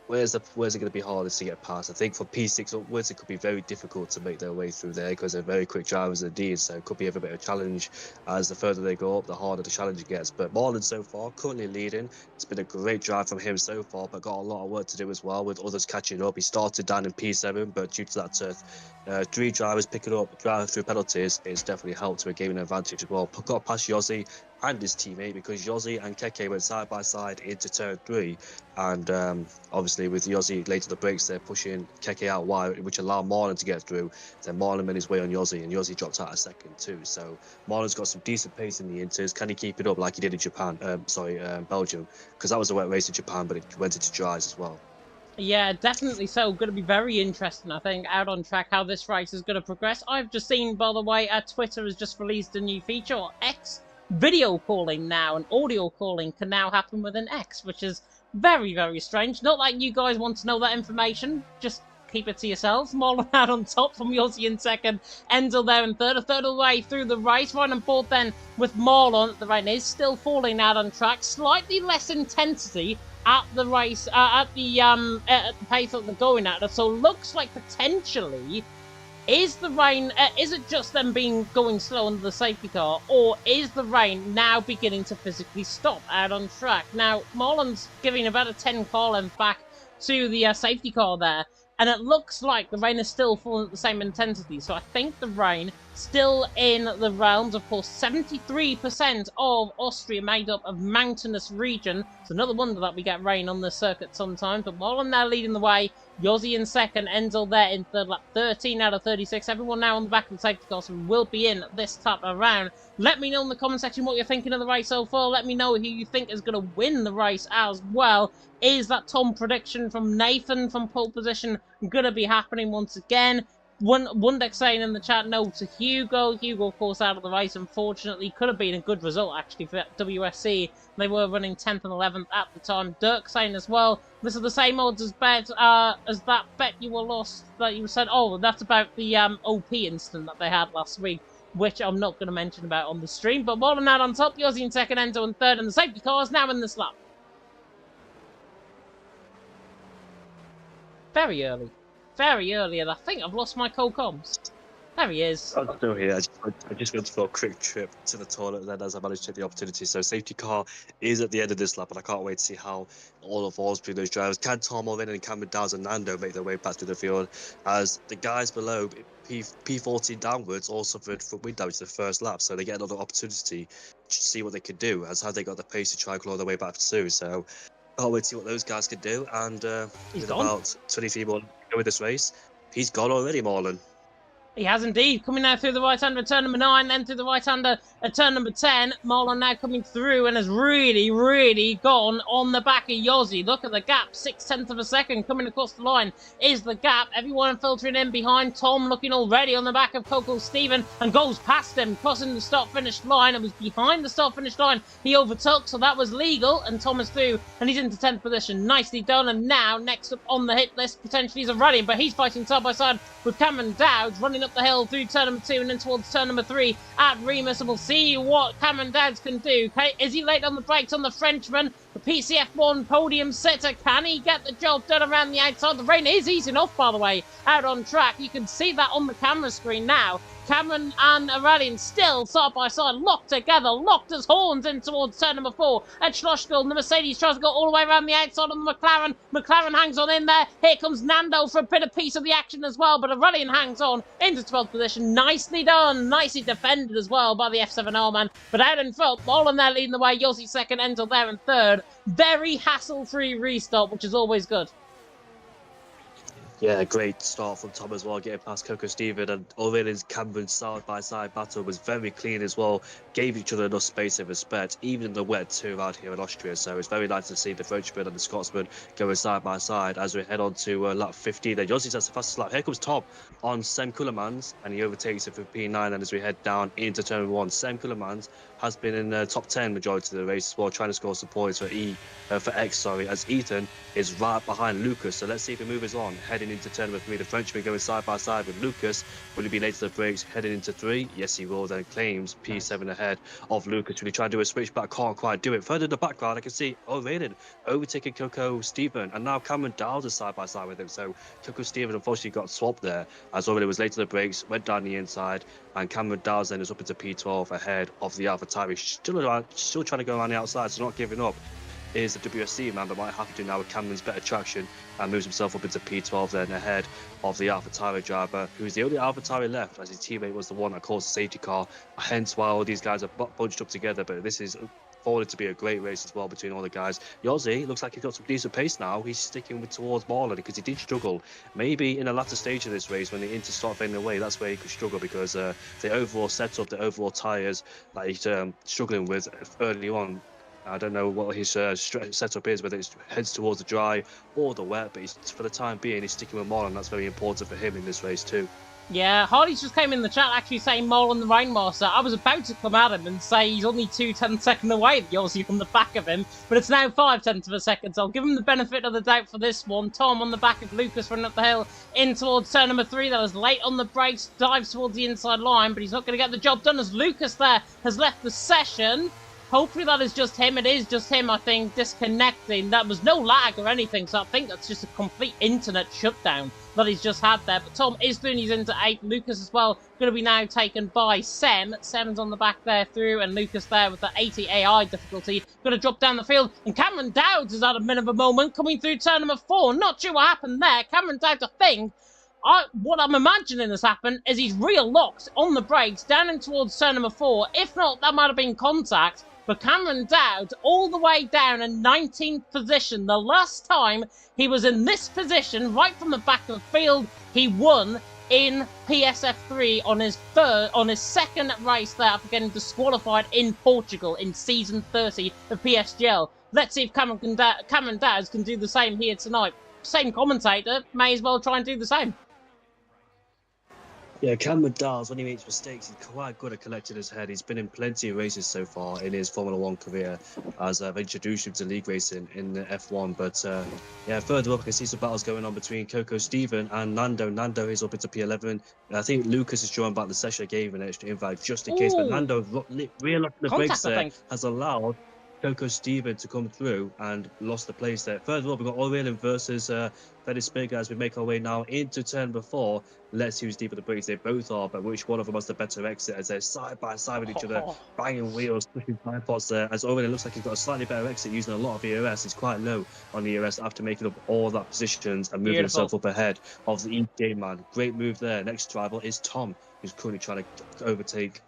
where's it going to be hardest to get past? I think for P6 upwards, it could be very difficult to make their way through there because they're very quick drivers indeed. So it could be a bit of a challenge. As the further they go up, the harder the challenge gets. But Marlon so far, currently leading. It's been a great drive from him so far, but got a lot of work to do as well with others catching up. He started down in P7, but due to that 3 drivers picking up drive-through penalties, it's definitely helped with gaining an advantage as well. Got past Yossi and his teammate because Yossi and Keke went side by side into turn 3, and obviously with Yossi late to the brakes, they're pushing Keke out wide, which allowed Marlon to get through. Then Marlon made his way on Yossi, and Yossi dropped out a second too. So Marlon's got some decent pace in the inters. Can he keep it up like he did in Japan? Belgium, because that was a wet race in Japan, but it went into dries as well. Yeah, definitely so. Going to be very interesting, I think, out on track how this race is going to progress. I've just seen, by the way, Twitter has just released a new feature, or X. Video calling now and audio calling can now happen within X, which is very, very strange. Not like you guys want to know that information. Just keep it to yourselves. Marlon out on top from Yossi in second. Enzo there in third. A third of the way through the race. Right on board then with Marlon. The rain is still falling out on track. Slightly less intensity at the race, at the pace that they're going at. So looks like potentially, is the rain, is it just them going slow under the safety car, or is the rain now beginning to physically stop out on track? Now, Marlon's giving about a 10 car length back to the safety car there, and it looks like the rain is still falling at the same intensity, so I think the rain still in the realms. Of course, 73% of Austria made up of mountainous region. It's another wonder that we get rain on the circuit sometimes, but Marlon now leading the way. Yossi in second, Enzo there in third lap, 13 out of 36. Everyone now on the back of the safety car, so will be in this time around. Let me know in the comment section what you're thinking of the race so far. Let me know who you think is going to win the race as well. Is that Tom prediction from Nathan from pole position going to be happening once again? Wundex saying in the chat no to Hugo. Hugo, of course, out of the race, unfortunately. Could have been a good result, actually, for WSC. They were running 10th and 11th at the time. Dirk saying as well, this is the same odds as that bet you were lost, that you said, oh, that's about the OP incident that they had last week, which I'm not going to mention about on the stream. But Marlon out on top, Yossi in second, Enzo in third, and the safety car is now in this lap. Very early. Very early, and I think I've lost my co-coms. There he is. I'm still here. I just went for a quick trip to the toilet then as I managed to take the opportunity. So safety car is at the end of this lap, and I can't wait to see how all evolves between those drivers. Can Tom Owen and Cameron Dowd and Nando make their way back through the field, as the guys below P14 downwards all suffered from wind damage the first lap, so they get another opportunity to see what they can do, as how they got the pace to try and claw their way back through. So can't wait to see what those guys can do. And with about 23 more to go with this race, he's gone already, Marlon. He has indeed. Coming now through the right-hander at turn number 9, then through the right-hander at turn number 10. Marlon now coming through and has really, really gone on the back of Yossi. Look at the gap. 0.6 of a second coming across the line is the gap. Everyone filtering in behind. Tom looking already on the back of Coco Stephen and goes past him, crossing the start-finish line. It was behind the start-finish line he overtook, so that was legal. And Tom is through and he's into 10th position. Nicely done. And now, next up on the hit list, potentially is Aurelian, but he's fighting side by side with Cameron Dowd, running up the hill through turn number 2 and then towards turn number 3 at Remus, and we'll see what Cameron Dowd can do. Is he late on the brakes on the Frenchman? The PCF1 podium sitter, can he get the job done around the outside? The rain is easing off, by the way, out on track. You can see that on the camera screen now. Cameron and Aurelian still side by side, locked together, locked as horns in towards turn number 4. And Schlossgold, the Mercedes tries to go all the way around the outside on the McLaren. McLaren hangs on in there. Here comes Nando for a bit of piece of the action as well, but Aurelian hangs on into 12th position. Nicely done, nicely defended as well by the F7R man. But out in front, Molan there leading the way, Yossi second, Enzo there in third. Very hassle-free restart, which is always good. Yeah, great start from Tom as well, getting past Coco Stephen, and Aurelian's Cameron side-by-side battle was very clean as well, gave each other enough space and respect, even in the wet too around here in Austria, so it's very nice to see the Frenchman and the Scotsman going side-by-side as we head on to lap 15, and Yossi has the fastest lap. Here comes Tom on Sem Kullermans, and he overtakes it for P9, and as we head down into turn 1, Sem Kullermans has been in the top 10 majority of the race as well, trying to score some points for X, as Ethan is right behind Lucas. So let's see if he moves on, heading into turn number 3. The Frenchman going side by side with Lucas. Will he be late to the brakes, heading into 3? Yes, he will. Then claims P7 ahead of Lucas. Will he try and do a switch back? Can't quite do it. Further in the background, I can see Aurelian overtaking Coco Stephen, and now Cameron Dowd is side by side with him. So Coco Stephen unfortunately got swapped there, as Aurelian was late to the brakes, went down the inside, and Cameron Dowd then is up into P12 ahead of the AlphaTauri. Still trying to go around the outside, so not giving up. Is the WSC man, but might have to now with Cameron's better traction, and moves himself up into P12 then ahead of the AlphaTauri driver, who's the only AlphaTauri left, as his teammate was the one that caused the safety car, hence why all these guys are bunched up together. But this is forwarded to be a great race as well between all the guys. Yossi looks like he's got some decent pace now. He's sticking towards Marlon because he did struggle. Maybe in the latter stage of this race, when the inters start fading away, that's where he could struggle, because the overall setup, the overall tyres that he's struggling with early on, I don't know what his setup is, whether it heads towards the dry or the wet, but for the time being, he's sticking with Marlon. That's very important for him in this race too. Yeah, Hardy's just came in the chat actually saying Marlon the Rainmaster. I was about to come at him and say he's only 2/10 seconds away, obviously, from the back of him, but it's now 5/10 of a second, so I'll give him the benefit of the doubt for this one. Tom on the back of Lucas running up the hill in towards turn number 3. That was late on the brakes, dives towards the inside line, but he's not going to get the job done as Lucas there has left the session. Hopefully that is just him. It is just him, I think, disconnecting. That was no lag or anything, so I think that's just a complete internet shutdown that he's just had there. But Tom is doing his into 8. Lucas as well, going to be now taken by Sem. Sem's on the back there through, and Lucas there with the 80 AI difficulty. Going to drop down the field, and Cameron Dowds is at a bit of a moment, coming through turn number 4. Not sure what happened there. Cameron Dowds, I think, what I'm imagining has happened is he's real locked on the brakes down in towards turn number 4. If not, that might have been contact. But Cameron Dowd, all the way down in 19th position. The last time he was in this position, right from the back of the field, he won in PSF3 on his second race there after getting disqualified in Portugal in season 30 of PSGL. Let's see if Cameron Dowd can do the same here tonight. Same commentator, may as well try and do the same. Yeah, Cameron Dowd, when he makes mistakes, he's quite good at collecting his head. He's been in plenty of races so far in his Formula 1 career, as I've introduced him to league racing in the F1. But yeah, further up, I can see some battles going on between Coco Stephen and Nando. Nando is up into P11. I think Lucas is drawing back the session. I gave him an extra invite just in case. But Nando, real up the brakes there, has allowed Coco Stephen to come through and lost the place there. Further up, we've got Aurelian versus Freddy Spiga as we make our way now into turn number 4. Let's see who's deeper the brakes. They both are, but which one of them has the better exit as they're side by side with each other, banging wheels, pushing tire pots there. As Aurelian looks like he's got a slightly better exit using a lot of EOS. He's quite low on the EOS after making up all that positions and moving himself up ahead of the E-Game man. Great move there. Next rival is Tom, who's currently trying to overtake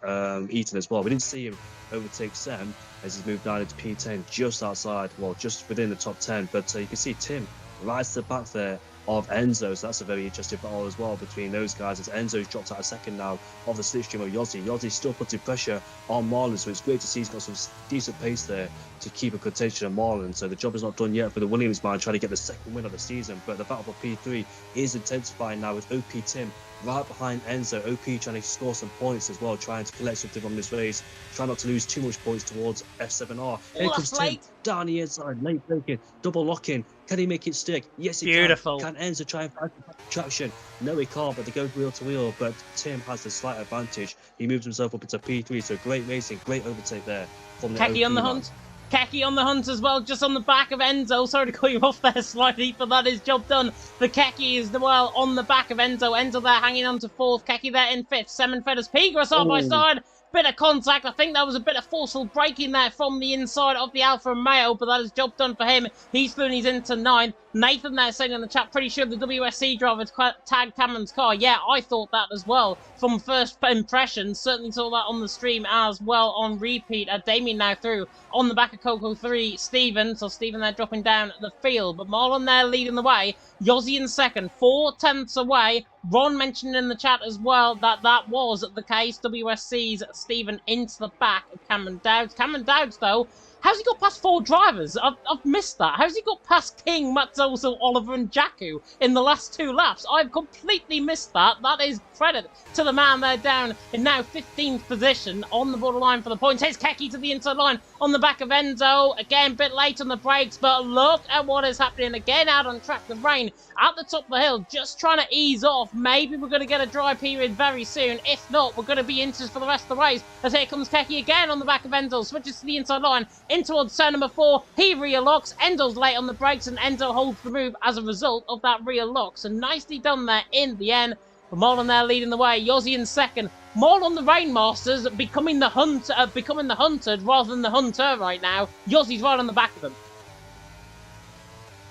Eaton as well. We didn't see him overtake Sam as he's moved down into P10 just outside, well, just within the top 10. But you can see Tim right to the back there of Enzo, so that's a very interesting battle as well between those guys, as Enzo's dropped out a second now of the slipstream of Yossi. Yossi's still putting pressure on Marlon, so it's great to see he's got some decent pace there to keep a contention on Marlon. So the job is not done yet for the Williams man, trying to get the second win of the season, but the battle for P3 is intensifying now with OP Tim right behind Enzo. OP trying to score some points as well, trying to collect something from this race, try not to lose too much points towards F7R. Here comes Tim down the inside, late breaking, double locking. Can he make it stick? Yes, he can. Can Enzo try and find traction? No, he can't, but they go wheel to wheel. But Tim has the slight advantage. He moves himself up into P3, so great racing, great overtake there from the Techie OP on the man. hunt. Keki on the hunt as well, just on the back of Enzo. Sorry to call you off there slightly, but that is job done. The Keki is well on the back of Enzo. Enzo there hanging on to 4th. Keki there in 5th. Semenfetters Pigra side by side. Bit of contact. I think that was a bit of forceful braking there from the inside of the Alfa Romeo, but that is job done for him. He's through and he's into 9th. Nathan there saying in the chat, pretty sure the WSC driver tagged Cameron's car. Yeah, I thought that as well from first impressions. Certainly saw that on the stream as well on repeat. Damien now through on the back of Coco 3. Stephen, so Stephen there dropping down the field, but Marlon there leading the way. Yossi in 2nd, 4/10 away. Ron mentioned in the chat as well that that was the case. WSC's Stephen into the back of Cameron Dowds. Cameron Dowds, though, how's he got past 4 drivers? I've missed that. How's he got past King, Matzoso, Oliver and Jakku in the last 2 laps? I've completely missed that. That is credit to the man there down in now 15th position on the borderline for the points. Here's Keki to the inside line on the back of Enzo. Again, a bit late on the brakes, but look at what is happening. Again, out on track. The rain at the top of the hill, just trying to ease off. Maybe we're going to get a dry period very soon. If not, we're going to be inches for the rest of the race. As here comes Keki again on the back of Enzo. Switches to the inside line in towards turn number 4. He rear locks. Enzo's late on the brakes, and Enzo holds the move as a result of that rear lock. So nicely done there in the end. But Marlon there leading the way. Yossi in 2nd. Marlon the Rainmasters becoming the hunted rather than the hunter right now. Yossi's right on the back of him.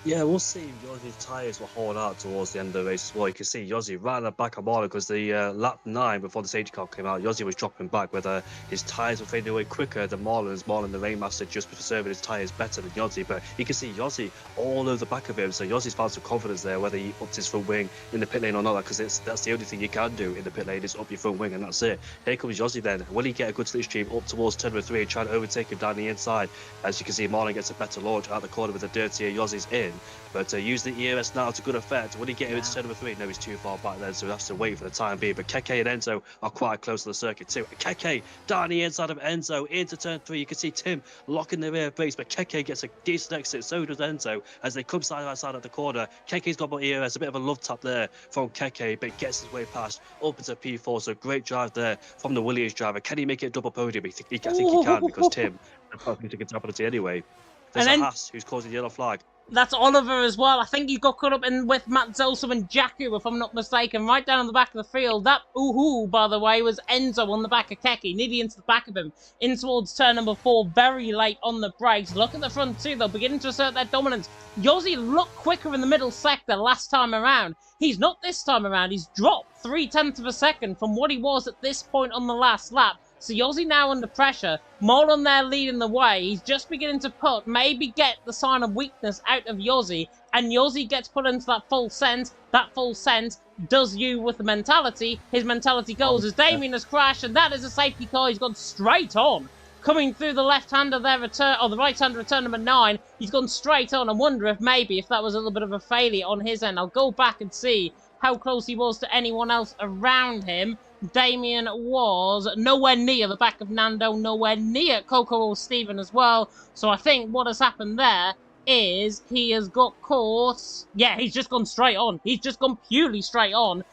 Yeah, we'll see. Yossi's tyres were hauled out towards the end of the race as well. You can see Yossi right on the back of Marlon because the lap 9 before the safety car came out, Yossi was dropping back, whether his tyres were fading away quicker than Marlon's. Marlon the Rainmaster just preserving his tyres better than Yossi, but you can see Yossi all over the back of him, so Yossi's found some confidence there, whether he ups his front wing in the pit lane or not, because that's the only thing you can do in the pit lane is up your front wing, and that's it. Here comes Yossi then. Will he get a good slipstream up towards turn number 3 and try to overtake him down the inside? As you can see, Marlon gets a better launch out the corner with the dirtier Yossi's in, but use the ERS now to good effect. Will he get him into turn number 3? No, he's too far back then, so we have to wait for the time being. But Keke and Enzo are quite close to the circuit too. Keke down the inside of Enzo into turn 3. You can see Tim locking the rear brakes, but Keke gets a decent exit. So does Enzo as they come side by side at the corner. Keke's got more ERS, a bit of a love tap there from Keke, but gets his way past up into P4. So great drive there from the Williams driver. Can he make it a double podium? I think he can, because Tim probably took a penalty anyway. There's a Haas who's causing the yellow flag. That's Oliver as well. I think he got caught up in with Matt Zelso and Jakku, if I'm not mistaken, right down on the back of the field. That oohoo, by the way, was Enzo on the back of Keki, nearly into the back of him, in towards turn number 4, very late on the brakes. Look at the front two, though, beginning to assert their dominance. Yossi looked quicker in the middle sector last time around. He's not this time around. He's dropped 0.3 of a second from what he was at this point on the last lap. So Yossi now under pressure. Marlon there leading the way. He's just beginning to maybe get the sign of weakness out of Yossi. And Yossi gets put into that full sense. That full sense does you with the mentality. His mentality goes as Damien has crashed. And that is a safety car. He's gone straight on. Coming through the left-hander there, or the right-hander return number 9. He's gone straight on. I wonder if maybe if that was a little bit of a failure on his end. I'll go back and see how close he was to anyone else around him. Damien was nowhere near the back of Nando, nowhere near Coco or Steven as well. So I think what has happened there is he has got caught. Yeah, he's just gone straight on. He's just gone purely straight on.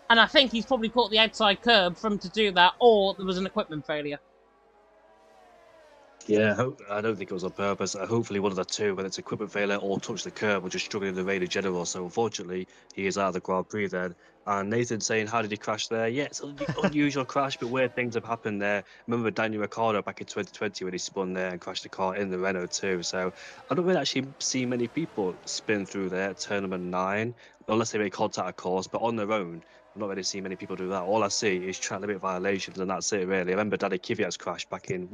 And I think he's probably caught the outside curb for him to do that, or there was an equipment failure. Yeah, I don't think it was on purpose. Hopefully one of the two, whether it's equipment failure or touch the curb, or just struggling in the rain in general. So unfortunately, he is out of the Grand Prix then. And Nathan saying, how did he crash there? Yeah, it's an unusual crash, but weird things have happened there. Remember Daniel Ricciardo back in 2020 when he spun there and crashed the car in the Renault too. So I don't really actually see many people spin through there at turn number 9, unless they make contact, of course, but on their own. I'm not really seeing many people do that. All I see is track limit violations, and that's it really. I remember Danny Kvyat's crash back in,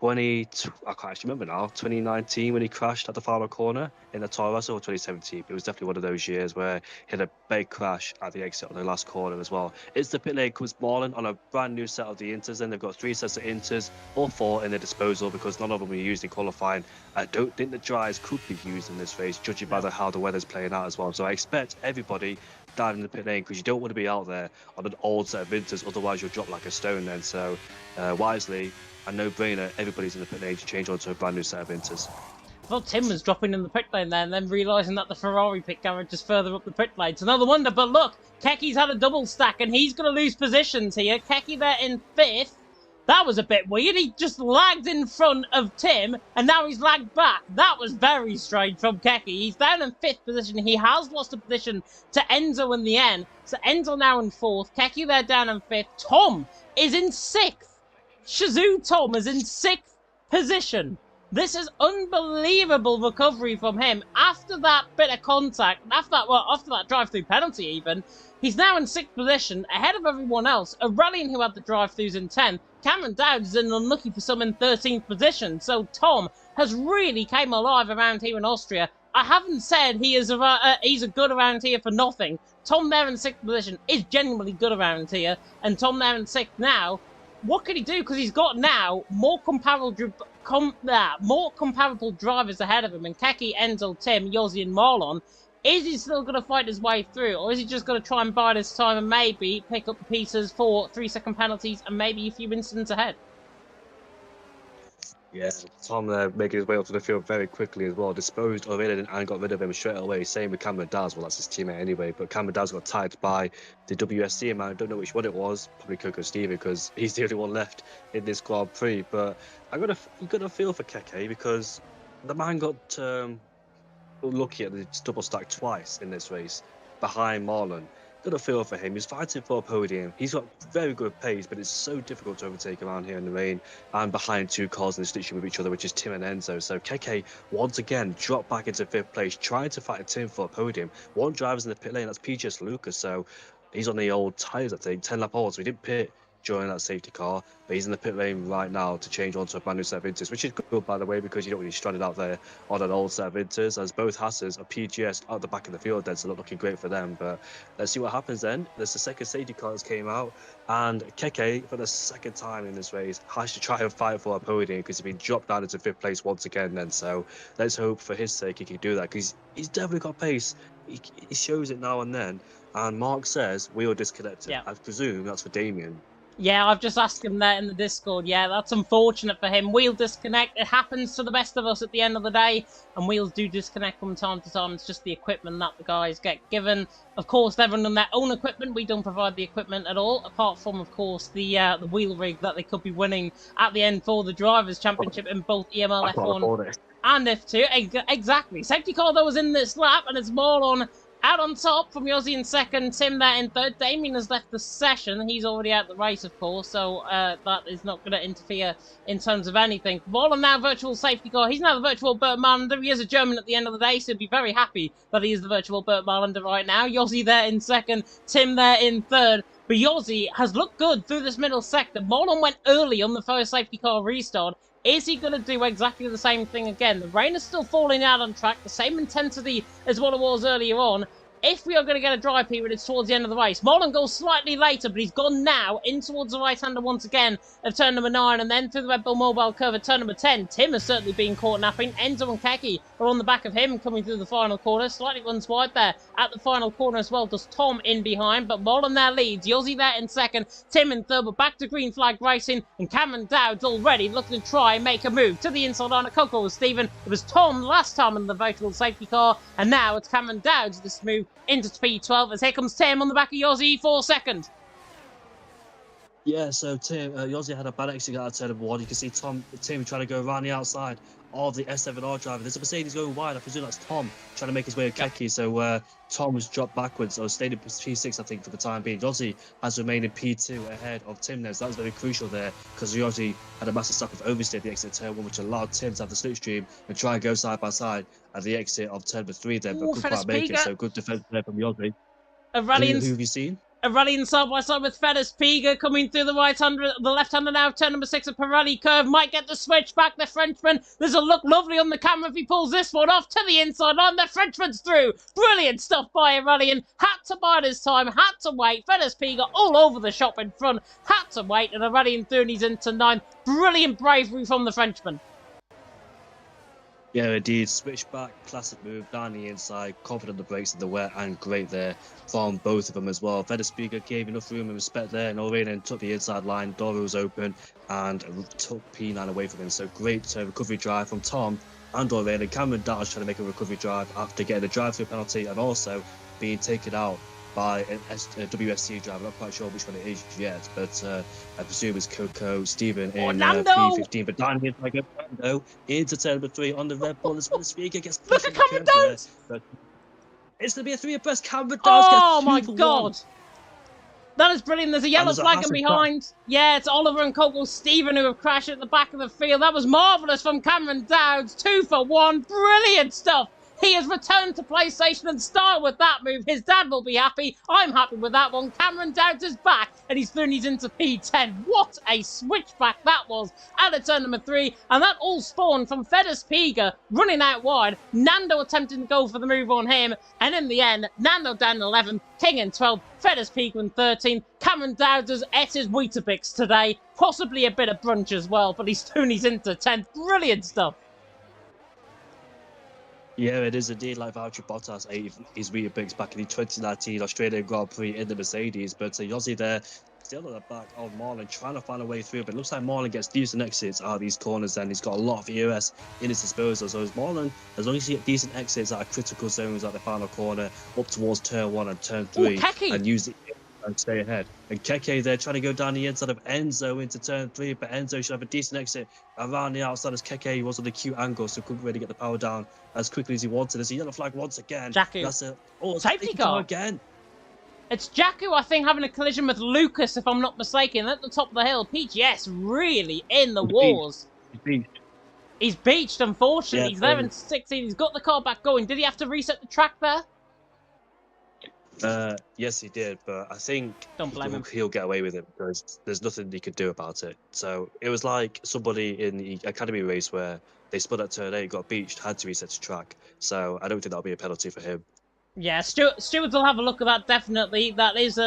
I can't actually remember now, 2019 when he crashed at the final corner in the Taurus, or 2017. It was definitely one of those years where he had a big crash at the exit on the last corner as well. It's the pit lane comes Marlon on a brand new set of the Inters. Then they've got 3 sets of Inters, or 4 in their disposal, because none of them were used in qualifying. I don't think the dries could be used in this race, judging by how the weather's playing out as well. So I expect everybody down in the pit lane, because you don't want to be out there on an old set of Inters, otherwise you'll drop like a stone then. So wisely, a no-brainer, everybody's in the pit lane to change onto a brand new set of Inters. I thought Tim was dropping in the pit lane there and then realising that the Ferrari pit garage is further up the pit lane. It's another wonder, but look, Keki's had a double stack and he's going to lose positions here. Keki there in 5th. That was a bit weird. He just lagged in front of Tim, and now he's lagged back. That was very strange from Keke. He's down in 5th position. He has lost a position to Enzo in the end. So Enzo now in 4th. Keke there down in 5th. Tom is in 6th. Shazoo Tom is in 6th position. This is unbelievable recovery from him. After that bit of contact, after that drive-through penalty even, he's now in 6th position, ahead of everyone else. Aurelian, who had the drive-throughs in 10th. Cameron Dowd is in unlucky for some in 13th position. So Tom has really came alive around here in Austria. I haven't said he's a good around here for nothing. Tom there in 6th position is genuinely good around here. And Tom there in 6th now, what can he do? Because he's got now more comparable drivers ahead of him. And Keke, Enzo, Tim, Yossi and Marlon. Is he still going to fight his way through? Or is he just going to try and buy this time and maybe pick up the pieces for 3-second penalties and maybe a few incidents ahead? Yeah, Tom there making his way up to the field very quickly as well. Disposed of it and got rid of him straight away. Same with Cameron Dowd. Well, that's his teammate anyway. But Cameron Dowd got tagged by the WSC man. I don't know which one it was. Probably Coco Steven, because he's the only one left in this Grand Prix. But you got a feel for Keke, because the man got lucky at the double stack twice in this race behind Marlon. Got a feel for him. He's fighting for a podium. He's got very good pace, but it's so difficult to overtake around here in the rain and behind 2 cars in the stitching with each other, which is Tim and Enzo. So Keke once again dropped back into 5th place, trying to fight Tim for a podium. One driver's in the pit lane, that's PGS Lucas. So he's on the old tyres, I think, 10 lap old. So he didn't pit during that safety car, but he's in the pit lane right now to change onto a brand new set of Inters, which is good, by the way, because you don't really stranded out there on an old set of Inters, as both Hasses are PGS out the back of the field then, so not looking great for them. But let's see what happens then. There's the second safety car that came out, and Keke, for the second time in this race, has to try and fight for a podium because he's been dropped down into 5th place once again then. So let's hope for his sake he can do that, because he's definitely got pace. He shows it now and then, and Mark says we are disconnected. Yeah. I presume that's for Damien. Yeah, I've just asked him that in the Discord. Yeah, that's unfortunate for him. Wheel disconnect. It happens to the best of us at the end of the day, and wheels do disconnect from time to time. It's just the equipment that the guys get given. Of course, they're running their own equipment. We don't provide the equipment at all, apart from, of course, the wheel rig that they could be winning at the end for the Drivers' Championship in both EML F1 and F2. Exactly. Safety car, though, was in this lap, and it's Marlon out on top from Yossi in 2nd, Tim there in 3rd. Damien has left the session. He's already out the race, of course, so that is not going to interfere in terms of anything. Marlon now virtual safety car. He's now the virtual Bert Marlander. He is a German at the end of the day, so he'll be very happy that he is the virtual Bert Marlander right now. Yossi there in 2nd, Tim there in 3rd. But Yossi has looked good through this middle sector. Marlon went early on the first safety car restart. Is he going to do exactly the same thing again? The rain is still falling out on track, the same intensity as what it was earlier on. If we are going to get a dry period, it's towards the end of the race. Marlon goes slightly later, but he's gone now in towards the right-hander once again of turn number 9, and then through the Red Bull Mobile curve at turn number 10. Tim has certainly been caught napping. Enzo and Keke are on the back of him coming through the final corner. Slightly runs wide there at the final corner as well. Does Tom in behind, but Marlon there leads. Yossi there in 2nd, Tim in 3rd, but back to green flag racing, and Cameron Dowd's already looking to try and make a move to the inside line of Coco with Stephen. It was Tom last time in the virtual safety car, and now it's Cameron Dowd's this move into P12 as here comes Tim on the back of Yossi for 2nd. Yeah, so Tim, Yossi had a bad exit out of turn number 1. You can see Tim trying to go around the outside of the S7R driver. There's a Mercedes going wide. I presume that's Tom trying to make his way to Keke. So Tom was dropped backwards, or stayed in P6, I think, for the time being. Yossi has remained in P2 ahead of Tim there. So that was very crucial there, because Yossi had a massive stack of oversteer at the exit of turn 1, which allowed Tim to have the slipstream and try and go side by side at the exit of turn number 3 there, but couldn't quite make it. So good defense there from Yossi. Who have you seen? A rallying side by side with Fedez Piga coming through the right-hander, the left-hander now, turn number 6 at Pirelli curve, might get the switch back, the Frenchman. This will look lovely on the camera if he pulls this one off to the inside line. The Frenchman's through. Brilliant stuff by Aurelian. Had to bide his time, had to wait. Fedez Piga all over the shop in front, had to wait, and Aurelian through and he's into 9th. Brilliant bravery from the Frenchman. Yeah, indeed. Switch back, classic move, down the inside, confident the brakes in the wet, and great there from both of them as well. Fedez Piga gave enough room and respect there, and Aurelian took the inside line, Dora was open, and took P9 away from him. So great recovery drive from Tom and Aurelian. Cameron Dowd trying to make a recovery drive after getting a drive-through penalty, and also being taken out by a WSC driver. I'm not quite sure which one it is yet, but I presume it's Coco Stephen in P15. But Daniel Nando into turn number 3 on the Red Bull as well. The speaker gets Look pushed at from the Cameron curb there. Downs! But it's going to be a 3 abreast. Cameron Downs Oh gets 2 my for 1. god! That is brilliant. There's a yellow flag in behind. Yeah, it's Oliver and Coco Stephen who have crashed at the back of the field. That was marvellous from Cameron Dowds. 2 for 1. Brilliant stuff. He has returned to PlayStation and style with that move. His dad will be happy. I'm happy with that one. Cameron Dowds is back and he's into P10. What a switchback that was out of turn number 3. And that all spawned from Fedus Piga running out wide. Nando attempting to go for the move on him. And in the end, Nando down 11, King in 12, Fedus Piga in 13. Cameron Dowds has ate his Weetabix today. Possibly a bit of brunch as well, but he's into 10th. Brilliant stuff. Yeah, it is indeed. Like Valtteri Bottas ate his Weetabix back in the 2019 Australian Grand Prix in the Mercedes, but Yossi there still at the back of Marlon trying to find a way through, but it looks like Marlon gets decent exits out of these corners and he's got a lot of EOS in his disposal. So as Marlon, as long as you get decent exits out of critical zones at the final corner up towards turn 1 and turn 3 and use it and stay ahead. And Keke there trying to go down the inside of Enzo into turn 3, but Enzo should have a decent exit around the outside as Keke was on the acute angle, so couldn't really get the power down as quickly as he wanted. There's a yellow flag once again. Jakku. That's a safety car again. It's Jakku, I think, having a collision with Lucas, if I'm not mistaken, at the top of the hill. PGS really in the wars. He's beached, unfortunately. Yeah, he's there in 16. He's got the car back going. Did he have to reset the track there? Yes, he did, but I think he'll get away with it because there's nothing he could do about it. So it was like somebody in the academy race where they spun at turn 8, got beached, had to reset the track. So I don't think that'll be a penalty for him. Yeah, stewards will have a look at that, definitely. That is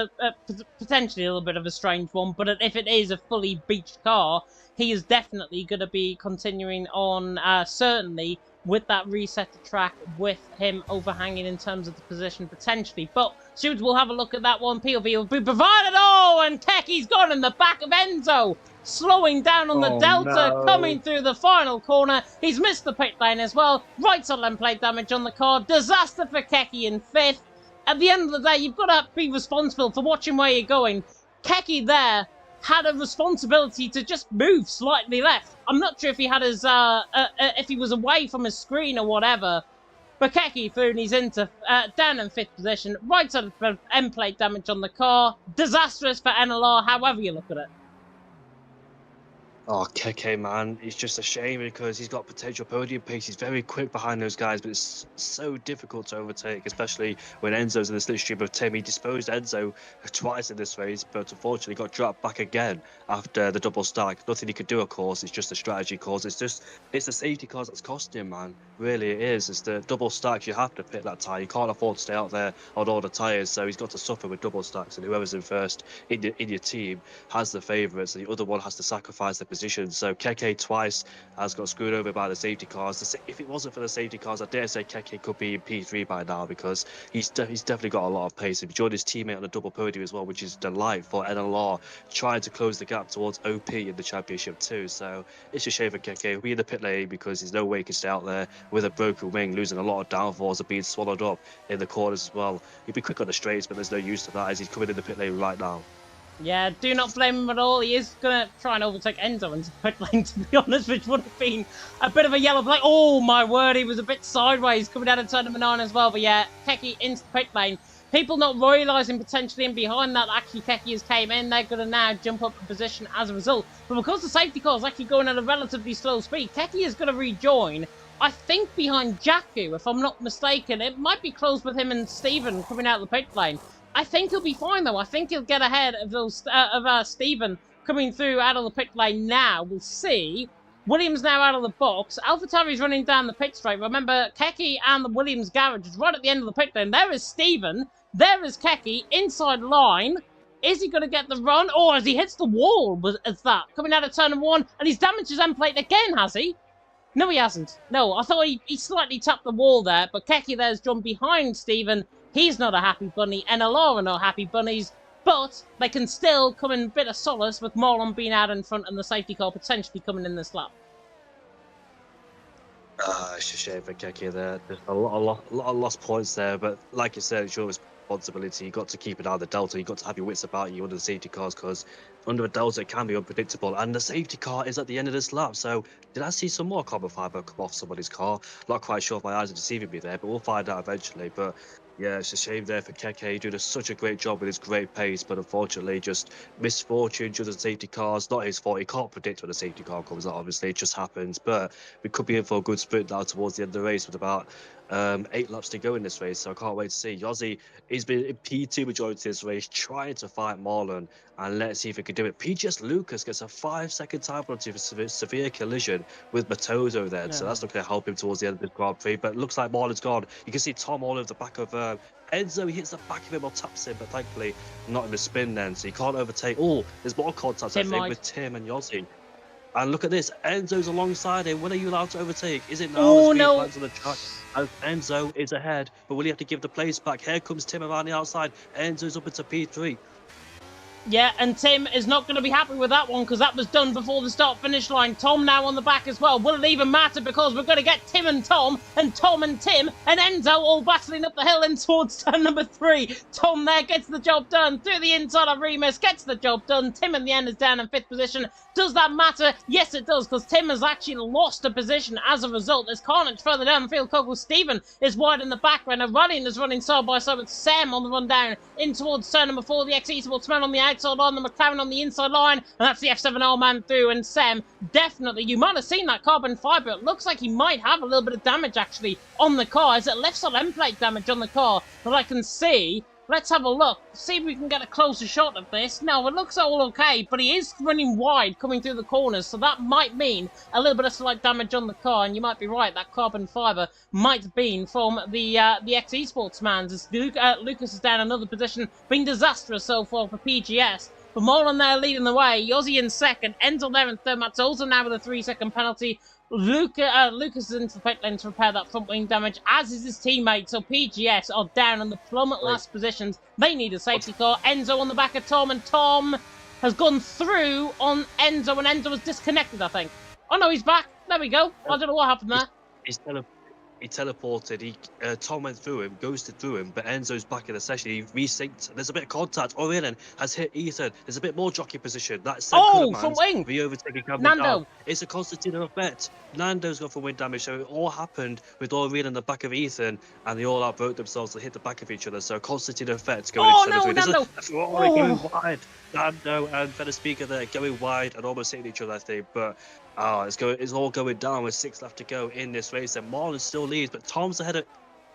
potentially a little bit of a strange one, but if it is a fully beached car, he is definitely going to be continuing on, certainly, with that reset the track, with him overhanging in terms of the position, potentially. But stewards will have a look at that one. POV will be provided. Oh, and Keki's gone in the back of Enzo, slowing down on the Delta, coming through the final corner. He's missed the pit lane as well. Right side end plate damage on the car. Disaster for Keke in 5th. At the end of the day, you've got to be responsible for watching where you're going. Keke there had a responsibility to just move slightly left. I'm not sure if he had his, if he was away from his screen or whatever. But Keke through and he's into, down in 5th position. Right side of end plate damage on the car. Disastrous for NLR, however you look at it. Oh, Keke, man, it's just a shame because he's got potential podium pace. He's very quick behind those guys, but it's so difficult to overtake, especially when Enzo's in the slipstream of 10. He disposed Enzo twice in this race, but unfortunately got dropped back again after the double stack. Nothing he could do, of course. It's just a strategy cause. It's the safety cars that's costing him, man. Really, it is. It's the double stacks. You have to pit that tyre. You can't afford to stay out there on all the tyres, so he's got to suffer with double stacks, and whoever's in first in your team has the favourites, and the other one has to sacrifice their position. So Keke twice has got screwed over by the safety cars. If it wasn't for the safety cars, I dare say Keke could be in P3 by now because he's definitely got a lot of pace. He joined his teammate on the double podium as well, which is delightful. NLR trying to close the gap towards OP in the championship too. So it's a shame for Keke. He'll be in the pit lane because there's no way he can stay out there with a broken wing, losing a lot of downforce and being swallowed up in the corners as well. He'll be quick on the straights, but there's no use to that as he's coming in the pit lane right now. Yeah, do not blame him at all. He is going to try and overtake Enzo into the pit lane, to be honest, which would have been a bit of a yellow flag. Oh, my word, he was a bit sideways coming out of turn number 9 as well. But yeah, Keke into the pit lane. People not realising potentially in behind that actually Keke has came in. They're going to now jump up in position as a result. But because the safety car is actually going at a relatively slow speed, Keke is going to rejoin, I think, behind Jakku, if I'm not mistaken. It might be close with him and Stephen coming out of the pit lane. I think he'll be fine, though. I think he'll get ahead of Stephen coming through out of the pit lane now. We'll see. Williams now out of the box. AlphaTauri's running down the pit straight. Remember, Keke and the Williams garage is right at the end of the pit lane. There is Stephen. There is Keke. Inside line. Is he going to get the run? Oh, as he hits the wall, as that. Coming out of turn 1. And he's damaged his end plate again, has he? No, he hasn't. No, I thought he slightly tapped the wall there. But Keke there's jumped behind Stephen. He's not a happy bunny. NLR are not happy bunnies. But they can still come in a bit of solace with Marlon being out in front and the safety car potentially coming in this lap. It's a shame for Keke there. There's a lot of lost points there. But like you said, sure, responsibility. You got to keep an eye on the Delta. You got to have your wits about you under the safety cars, because under a Delta it can be unpredictable. And the safety car is at the end of this lap. So did I see some more carbon fiber come off somebody's car? Not quite sure if my eyes are deceiving me there, but we'll find out eventually. But yeah, it's a shame there for Keke, doing such a great job with his great pace, but unfortunately just misfortune due to the safety cars. Not his fault. He can't predict when the safety car comes out, obviously. It just happens. But we could be in for a good sprint now towards the end of the race with about 8 laps to go in this race. So I can't wait to see. Yossi, he's been in P2 majority of this race, trying to fight Marlon, and let's see if he can do it. PGS Lucas gets a 5-second time penalty for severe collision with Matozo then. So that's not going to help him towards the end of this Grand Prix. But it looks like Marlon's gone. You can see Tom all over the back of Enzo. He hits the back of him or taps him, but thankfully not in the spin then. So he can't overtake. Oh, there's more contact, I think, with Tim and Yossi. And look at this, Enzo's alongside him. When are you allowed to overtake? Is it now? Oh, the speed no. flags on the track. As Enzo is ahead, but will he have to give the place back? Here comes Tim around the outside. Enzo's up into P3. Yeah, and Tim is not going to be happy with that one, because that was done before the start-finish line. Tom now on the back as well. Will it even matter, because we're going to get Tim and Tom and Tim and Enzo all battling up the hill and towards turn number 3. Tom there gets the job done through the inside of Remus, gets the job done. Tim in the end is down in 5th position. Does that matter? Yes, it does, because Tim has actually lost a position as a result. There's carnage further down the field. Coco Stephen is wide in the background. Radian is running side by side with Sam on the run down in towards turn number 4. The Esports Man on the outside line, the McLaren on the inside line, and that's the F7R man through. And Sam, definitely, you might have seen that carbon fibre. It looks like he might have a little bit of damage actually on the car. Is it left side end plate damage on the car that I can see? Let's have a look, see if we can get a closer shot of this. No, it looks all okay, but he is running wide coming through the corners, so that might mean a little bit of slight damage on the car, and you might be right, that carbon fibre might have been from the Esports Mans, as Lucas is down another position, been disastrous so far for PGS. But Marlon there leading the way, Yossi in 2nd, Enzo there in 3rd, Matt's also now with a 3-second penalty. Lucas is into the pit lane to repair that front wing damage, as is his teammate. So PGS are down on the plummet last positions. They need a safety car. Enzo on the back of Tom, and Tom has gone through on Enzo, and Enzo was disconnected, I think. Oh no, he's back. There we go. I don't know what happened there. He teleported. Tom went through him, ghosted through him, but Enzo's back in the session. He resynced. There's a bit of contact. Orion has hit Ethan. There's a bit more jockey position. That's front wing. Re-overtaking Nando. down. It's a Constantine effect. Nando's got for wing damage, so it all happened with Orion in the back of Ethan, and they all outbroke themselves to hit the back of each other. So Constantine effect going into Nando. Going wide. Nando and Feder Speaker there going wide and almost hitting each other, I think, but. It's all going down with 6 left to go in this race, and Marlon still leads, but Tom's ahead of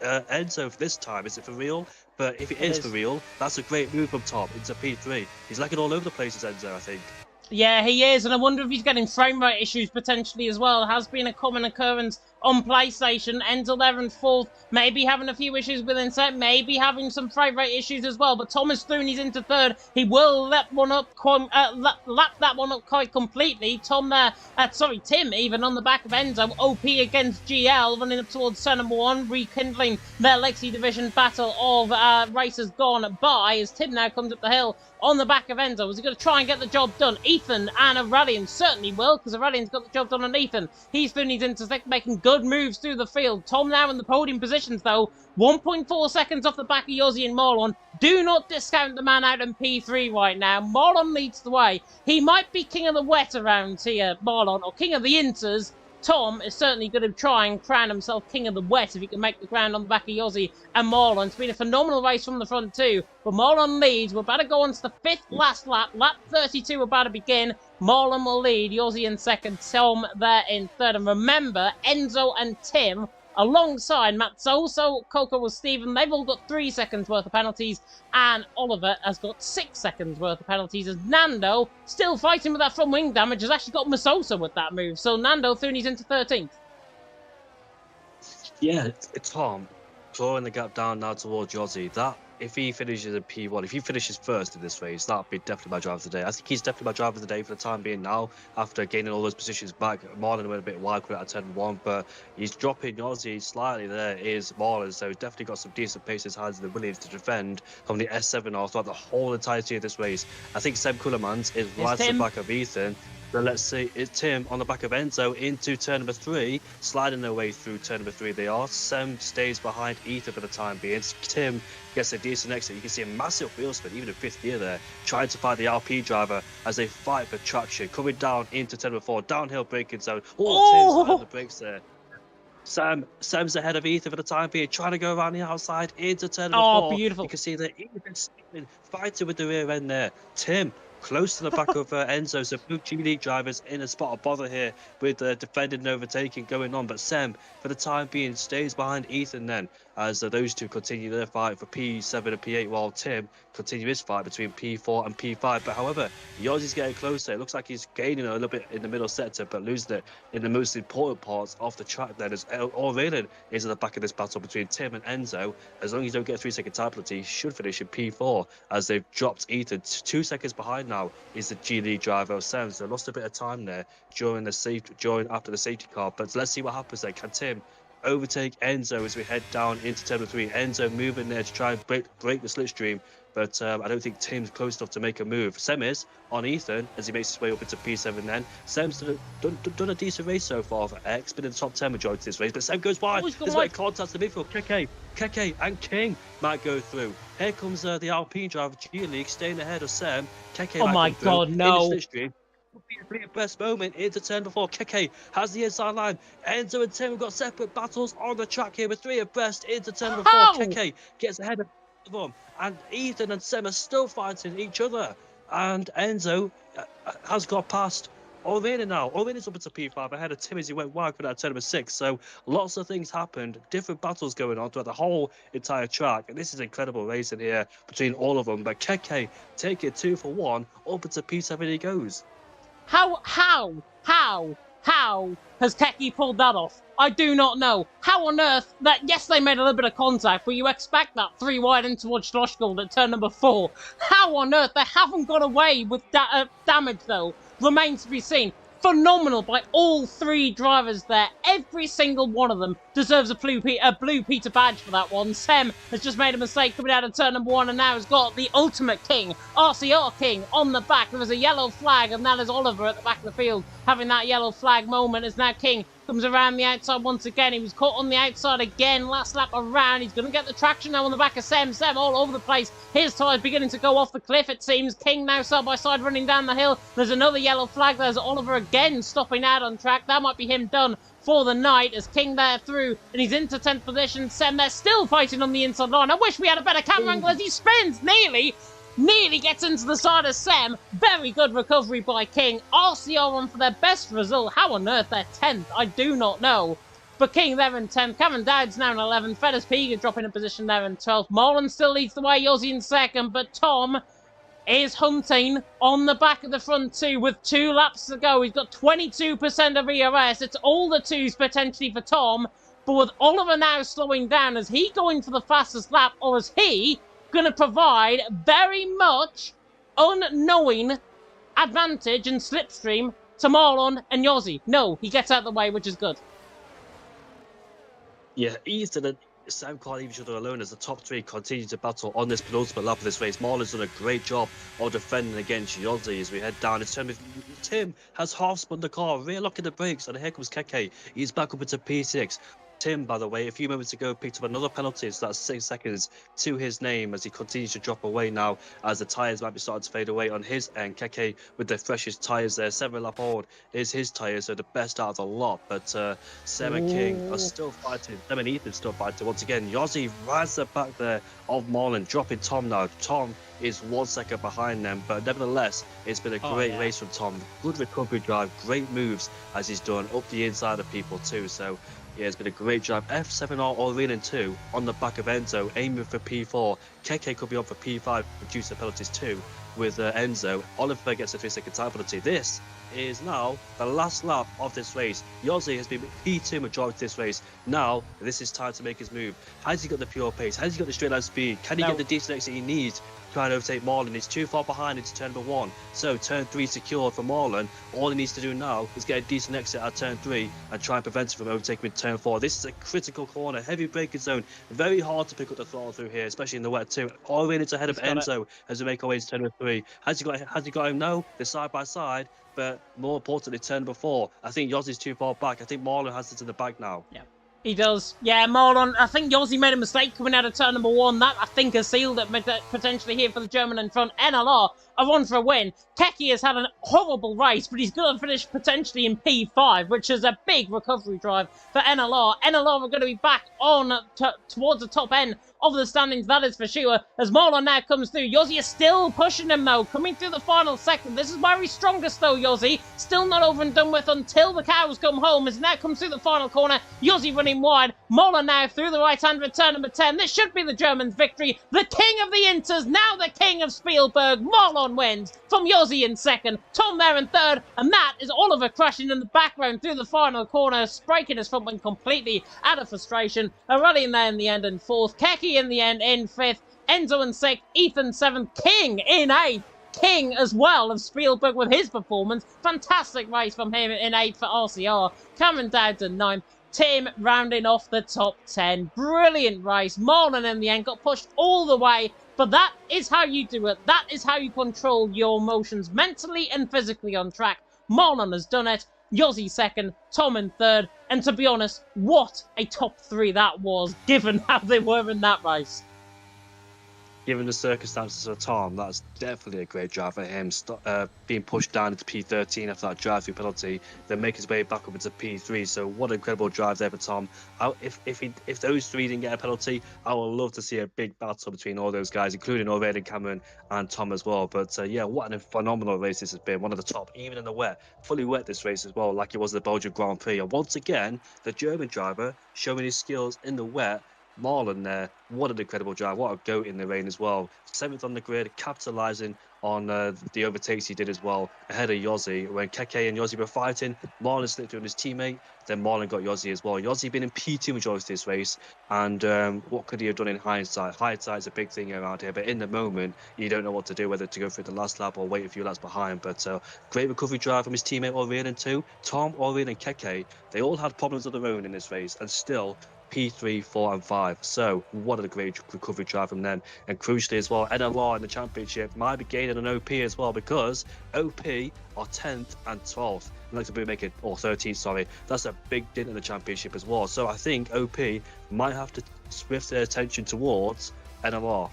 Enzo for this time. Is it for real? But if it is for real, that's a great move from Tom into P3. He's lagging all over the place as Enzo, I think. Yeah, he is, and I wonder if he's getting frame rate issues potentially as well. It has been a common occurrence on PlayStation. Enzo there in 4th, maybe having a few issues with Inset, maybe having some frame rate issues as well. But Thomas Thune, he's into 3rd. He will lap that one up quite completely. Tim even on the back of Enzo. OP against GL, running up towards turn number 1, rekindling their Lexi Division battle of races gone by, as Tim now comes up the hill on the back of Enzo. Is he going to try and get the job done? Ethan and Aurelian certainly will, because Aurelian's got the job done on Ethan. He's into 6th, making good moves through the field. Tom now in the podium positions, though. 1.4 seconds off the back of Yossi and Marlon. Do not discount the man out in P3 right now. Marlon leads the way. He might be king of the wet around here, Marlon, or king of the inters. Tom is certainly going to try and crown himself king of the wet if he can make the ground on the back of Yossi and Marlon. It's been a phenomenal race from the front too, but Marlon leads. We're about to go on to the 5th last lap. Lap 32 about to begin. Marlon will lead, Yossi in 2nd, Tom there in 3rd. And remember, Enzo and Tim alongside Matt Zoso, Coco with Stephen, they've all got 3 seconds worth of penalties, and Oliver has got 6 seconds worth of penalties, as Nando, still fighting with that front wing damage, has actually got Masosa with that move. So Nando, Thune's into 13th. Yeah, it's Tom drawing the gap down now towards Yossi. That, if he finishes in P1, if he finishes first in this race, that'd be definitely my driver of the day. I think he's definitely my driver of the day for the time being now, after gaining all those positions back. Marlon went a bit wide with that 10-1, but he's dropping Yossi slightly there, is Marlon, so he's definitely got some decent pace in his hands and the willingness to defend from the S7R throughout the whole entirety of this race. I think Seb Kullermans is right at the back of Ethan. So let's see, it's Tim on the back of Enzo into turn number 3, sliding their way through turn number 3 they are. Sam stays behind Ethan for the time being. Tim gets a decent exit. You can see a massive wheel spin, even in 5th gear there, trying to find the RP driver as they fight for traction. Coming down into turn number 4, downhill braking zone. Oh, Tim's on the brakes there. Sam's ahead of Ethan for the time being, trying to go around the outside into turn number 4. Beautiful. You can see that Ethan's fighting with the rear end there. Tim close to the back of Enzo, so both G League drivers in a spot of bother here with defending and overtaking going on. But Sam, for the time being, stays behind Ethan then, as those two continue their fight for P7 and P8, while Tim continue his fight between P4 and P5. But however, Yossi's getting closer. It looks like he's gaining a little bit in the middle sector, but losing it in the most important parts of the track then, as Austrian is at the back of this battle between Tim and Enzo. As long as you don't get a 3-second time penalty, he should finish in P4, as they've dropped Ethan 2 seconds behind now is the G League driver of Sam. So lost a bit of time there during after the safety car. But let's see what happens there. Can Tim overtake Enzo as we head down into turn 3? Enzo moving there to try and break the slipstream, but I don't think Tim's close enough to make a move. Sem is on Ethan as he makes his way up into P7 then. Sem's done a decent race so far for X, been in the top 10 majority of this race, but Sem goes wide. This is where contacts the midfield. Keke and King might go through. Here comes the RP driver, G League, staying ahead of Sem. Keke oh my God, no. In the slipstream. Be a best moment into turn before. Keke has the inside line. Enzo and Tim have got separate battles on the track here with 3 abreast into turn before. Keke gets ahead of them, and Ethan and Sem are still fighting each other. And Enzo has got past Austrian now. Austrian is up into P5 ahead of Tim as he went wide for that turn number 6. So lots of things happened, different battles going on throughout the whole entire track. And this is incredible racing here between all of them. But Keke take it 2 for 1, up into P7 he goes. How has Keke pulled that off? I do not know. How on earth that, yes, they made a little bit of contact, but you expect that 3 wide in towards Schlossgold at turn number 4. How on earth they haven't got away with damage though remains to be seen. Phenomenal by all 3 drivers there. Every single one of them deserves a blue Peter badge for that one. Sem has just made a mistake coming out of turn number 1 and now has got the ultimate king, RCR King, on the back. There was a yellow flag and that is Oliver at the back of the field having that yellow flag moment as now King comes around the outside once again. He was caught on the outside again last lap around. He's going to get the traction now on the back of Sem. Sem all over the place. His tyres beginning to go off the cliff, it seems. King now side by side running down the hill. There's another yellow flag. There's Oliver again stopping out on track. That might be him done for the night as King there through and he's into 10th position. Sem, they're still fighting on the inside line. I wish we had a better camera angle as he spins nearly gets into the side of Sem. Very good recovery by King. RCR on for their best result. How on earth they're 10th? I do not know. But King there in 10th. Cameron Dowd's now in 11th. Fedders Piga dropping a position there in 12th. Marlon still leads the way. Yossi in 2nd. But Tom is hunting on the back of the front 2 with 2 laps to go. He's got 22% of ERS. It's all the 2s potentially for Tom. But with Oliver now slowing down, is he going for the fastest lap or is he going to provide very much unknowing advantage and slipstream to Marlon and Yossi? No, he gets out of the way, which is good. Yeah, Ethan and Sam can't leave each other alone as the top 3 continue to battle on this penultimate lap of this race. Marlon's done a great job of defending against Yossi as we head down. It's Tim has half spun the car, rear locking the brakes, and here comes Keke. He's back up into P6. Tim, by the way, a few moments ago picked up another penalty, so that's 6 seconds to his name as he continues to drop away now as the tyres might be starting to fade away on his end. Keke with the freshest tyres there, 7-lap old is his tyres, so the best out of the lot. But Sem and King are still fighting. Sem and Ethan still fighting. Once again, Yossi rides the back there of Marlon, dropping Tom now. Tom is 1 second behind them, but nevertheless, it's been a great race from Tom. Good recovery drive, great moves as he's done up the inside of people too. So yeah, it's been a great drive. F7R Austrian in 2 on the back of Enzo, aiming for P4. Keke could be on for P5, reduce the penalties too with Enzo. Oliver gets a 3-second time penalty. This is now the last lap of this race. Yossi has been P2 majority of this race. Now, this is time to make his move. Has he got the pure pace? Has he got the straight line speed? Can he get the decent exit he needs trying to overtake Marlon. He's too far behind into turn number 1. So turn 3 secured for Marlon. All he needs to do now is get a decent exit at turn 3 and try and prevent him from overtaking in turn 4. This is a critical corner, heavy braking zone. Very hard to pick up the throttle through here, especially in the wet too. All the way into ahead of Enzo as we make our way to turn number 3. Has he got him? No, they're side by side. But more importantly, turn number 4. I think Yossi's too far back. I think Marlon has it in the bag now. Yeah. He does. Yeah, Marlon, I think Yossi made a mistake coming out of turn number 1. That, I think, has sealed it potentially here for the German in front. NLR are on for a win. Keke has had a horrible race, but he's going to finish potentially in P5, which is a big recovery drive for NLR. NLR are going to be back on towards the top end of the standings, that is for sure, as Marlon now comes through. Yossi is still pushing him, though, coming through the final second. This is where he's strongest, though, Yossi. Still not over and done with until the cows come home, as he now comes through the final corner. Yossi running wide. Marlon now through the right-hand return number 10. This should be the German's victory. The king of the Inters, now the king of Spielberg. Marlon wins from Yossi in second, Tom there in third, and that is Oliver crashing in the background through the final corner, breaking his front wing completely out of frustration. Aurelian there in the end in fourth, Keke in the end in fifth, Enzo in sixth, Ethan seventh, King in eighth. King as well of Spielberg with his performance. Fantastic race from him in 8th for RCR. Cameron Dowds in 9th. Tim rounding off the top 10. Brilliant race. Marlon in the end got pushed all the way. But that is how you do it. That is how you control your emotions mentally and physically on track. Marlon has done it. Yossi second, Tom in third. And to be honest, what a top 3 that was, given how they were in that race. Given the circumstances of Tom, that's definitely a great drive for him. Being pushed down into P13 after that drive-through penalty, then make his way back up into P3. So what an incredible drive there for Tom. If those 3 didn't get a penalty, I would love to see a big battle between all those guys, including Aurelian, Cameron, and Tom as well. But yeah, what a phenomenal race this has been. One of the top, even in the wet, fully wet this race as well, like it was the Belgian Grand Prix. And once again, the German driver showing his skills in the wet. Marlon there, what an incredible drive, what a goat in the rain as well. 7th on the grid, capitalising on the overtakes he did as well, ahead of Yossi. When Keke and Yossi were fighting, Marlon slipped through his teammate, then Marlon got Yossi as well. Yossi been in P2 majority of this race, and what could he have done in hindsight? Hindsight is a big thing around here, but in the moment, you don't know what to do, whether to go through the last lap or wait a few laps behind. But great recovery drive from his teammate Aurelian too. Tom, Aurelian and Keke, they all had problems of their own in this race, and still P3, 4 and 5. So what a great recovery drive from them. And crucially as well, NLR in the championship might be gaining an OP as well, because OP are 10th and 12th. And like to be making, or 13th, sorry. That's a big dent in the championship as well. So I think OP might have to shift their attention towards NLR.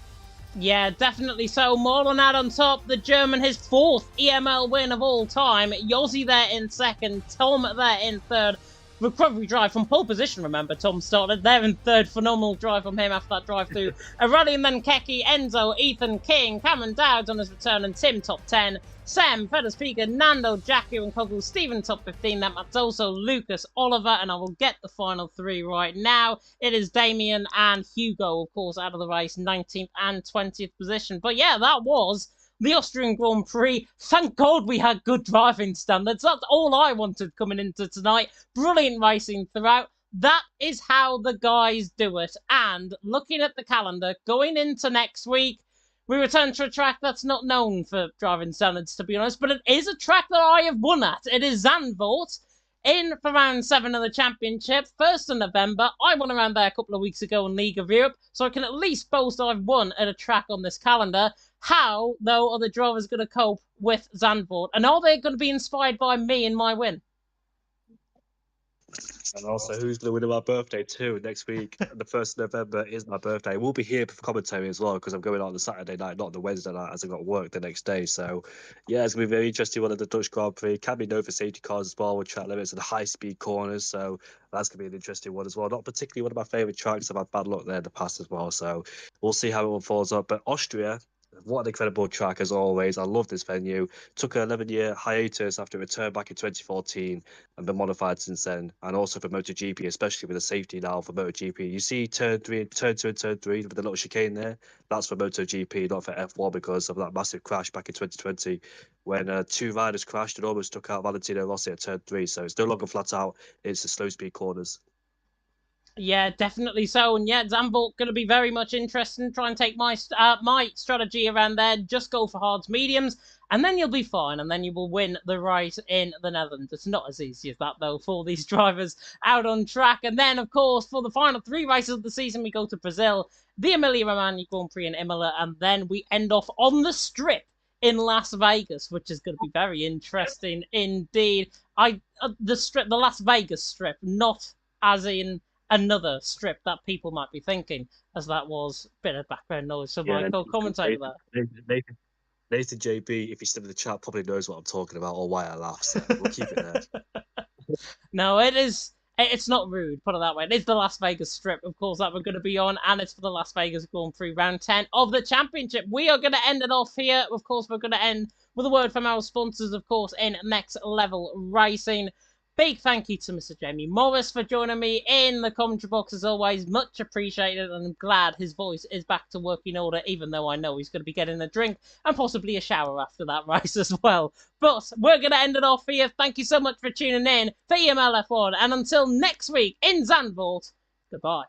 Yeah, definitely so. Marlon out on top. The German, his 4th EML win of all time. Yossi there in second. Tom there in third. Recovery drive from pole position, remember. Tom started there in third. Phenomenal drive from him after that drive through. Aurelian, then Keke, Enzo, Ethan, King, Cameron Dowds on his return, and Tim top 10. Sam, Fedder Speaker, Nando, Jackie and Coggles, Stephen top 15. That's also Lucas, Oliver, and I will get the final 3 right now. It is Damien and Hugo, of course, out of the race, 19th and 20th position. But yeah, that was the Austrian Grand Prix. Thank God we had good driving standards. That's all I wanted coming into tonight. Brilliant racing throughout. That is how the guys do it. And looking at the calendar, going into next week, we return to a track that's not known for driving standards, to be honest, but it is a track that I have won at. It is Zandvoort, in for round 7 of the championship, 1st of November. I won around there a couple of weeks ago in League of Europe, so I can at least boast I've won at a track on this calendar. How, though, are the drivers going to cope with Zandvoort? And are they going to be inspired by me in my win? And also, who's going to win on my birthday too next week? The 1st of November is my birthday. We'll be here for commentary as well, because I'm going on the Saturday night, not the Wednesday night, as I got work the next day. So, yeah, it's going to be very interesting. One of the Dutch Grand Prix can be known for safety cars as well, with track limits and high-speed corners. So that's going to be an interesting one as well. Not particularly one of my favourite tracks. I've had bad luck there in the past as well. So we'll see how it unfolds up. But Austria, what an incredible track as always. I love this venue. Took an 11-year hiatus after it returned back in 2014 and been modified since then. And also for MotoGP, especially with the safety now for MotoGP. You see turn 2 and turn 3 with the little chicane there. That's for MotoGP, not for F1, because of that massive crash back in 2020 when 2 riders crashed and almost took out Valentino Rossi at turn 3. So it's no longer flat out. It's the slow speed corners. Yeah, definitely so. And yeah, Zandvoort going to be very much interested in try and take my strategy around there. Just go for hards, mediums, and then you'll be fine. And then you will win the race in the Netherlands. It's not as easy as that, though, for these drivers out on track. And then, of course, for the final 3 races of the season, we go to Brazil, the Emilia-Romagna Grand Prix in Imola, and then we end off on the strip in Las Vegas, which is going to be very interesting indeed. The Las Vegas strip, not as in another strip that people might be thinking, as that was a bit of background noise for my Yeah, co-commentator there. Nathan JB, if he's still in the chat, probably knows what I'm talking about or why I laugh. So we'll keep it there. No, it is. It's not rude, put it that way. It is the Las Vegas Strip, of course, that we're going to be on, and it's for the Las Vegas Grand Prix round 10 of the championship. We are going to end it off here. Of course, we're going to end with a word from our sponsors, of course, in Next Level Racing. Big thank you to Mr. Jamie Morris for joining me in the commentary box as always. Much appreciated, and I'm glad his voice is back to working order, even though I know he's going to be getting a drink and possibly a shower after that race as well. But we're going to end it off here. Thank you so much for tuning in for EML F1, and until next week in Zandvoort, goodbye.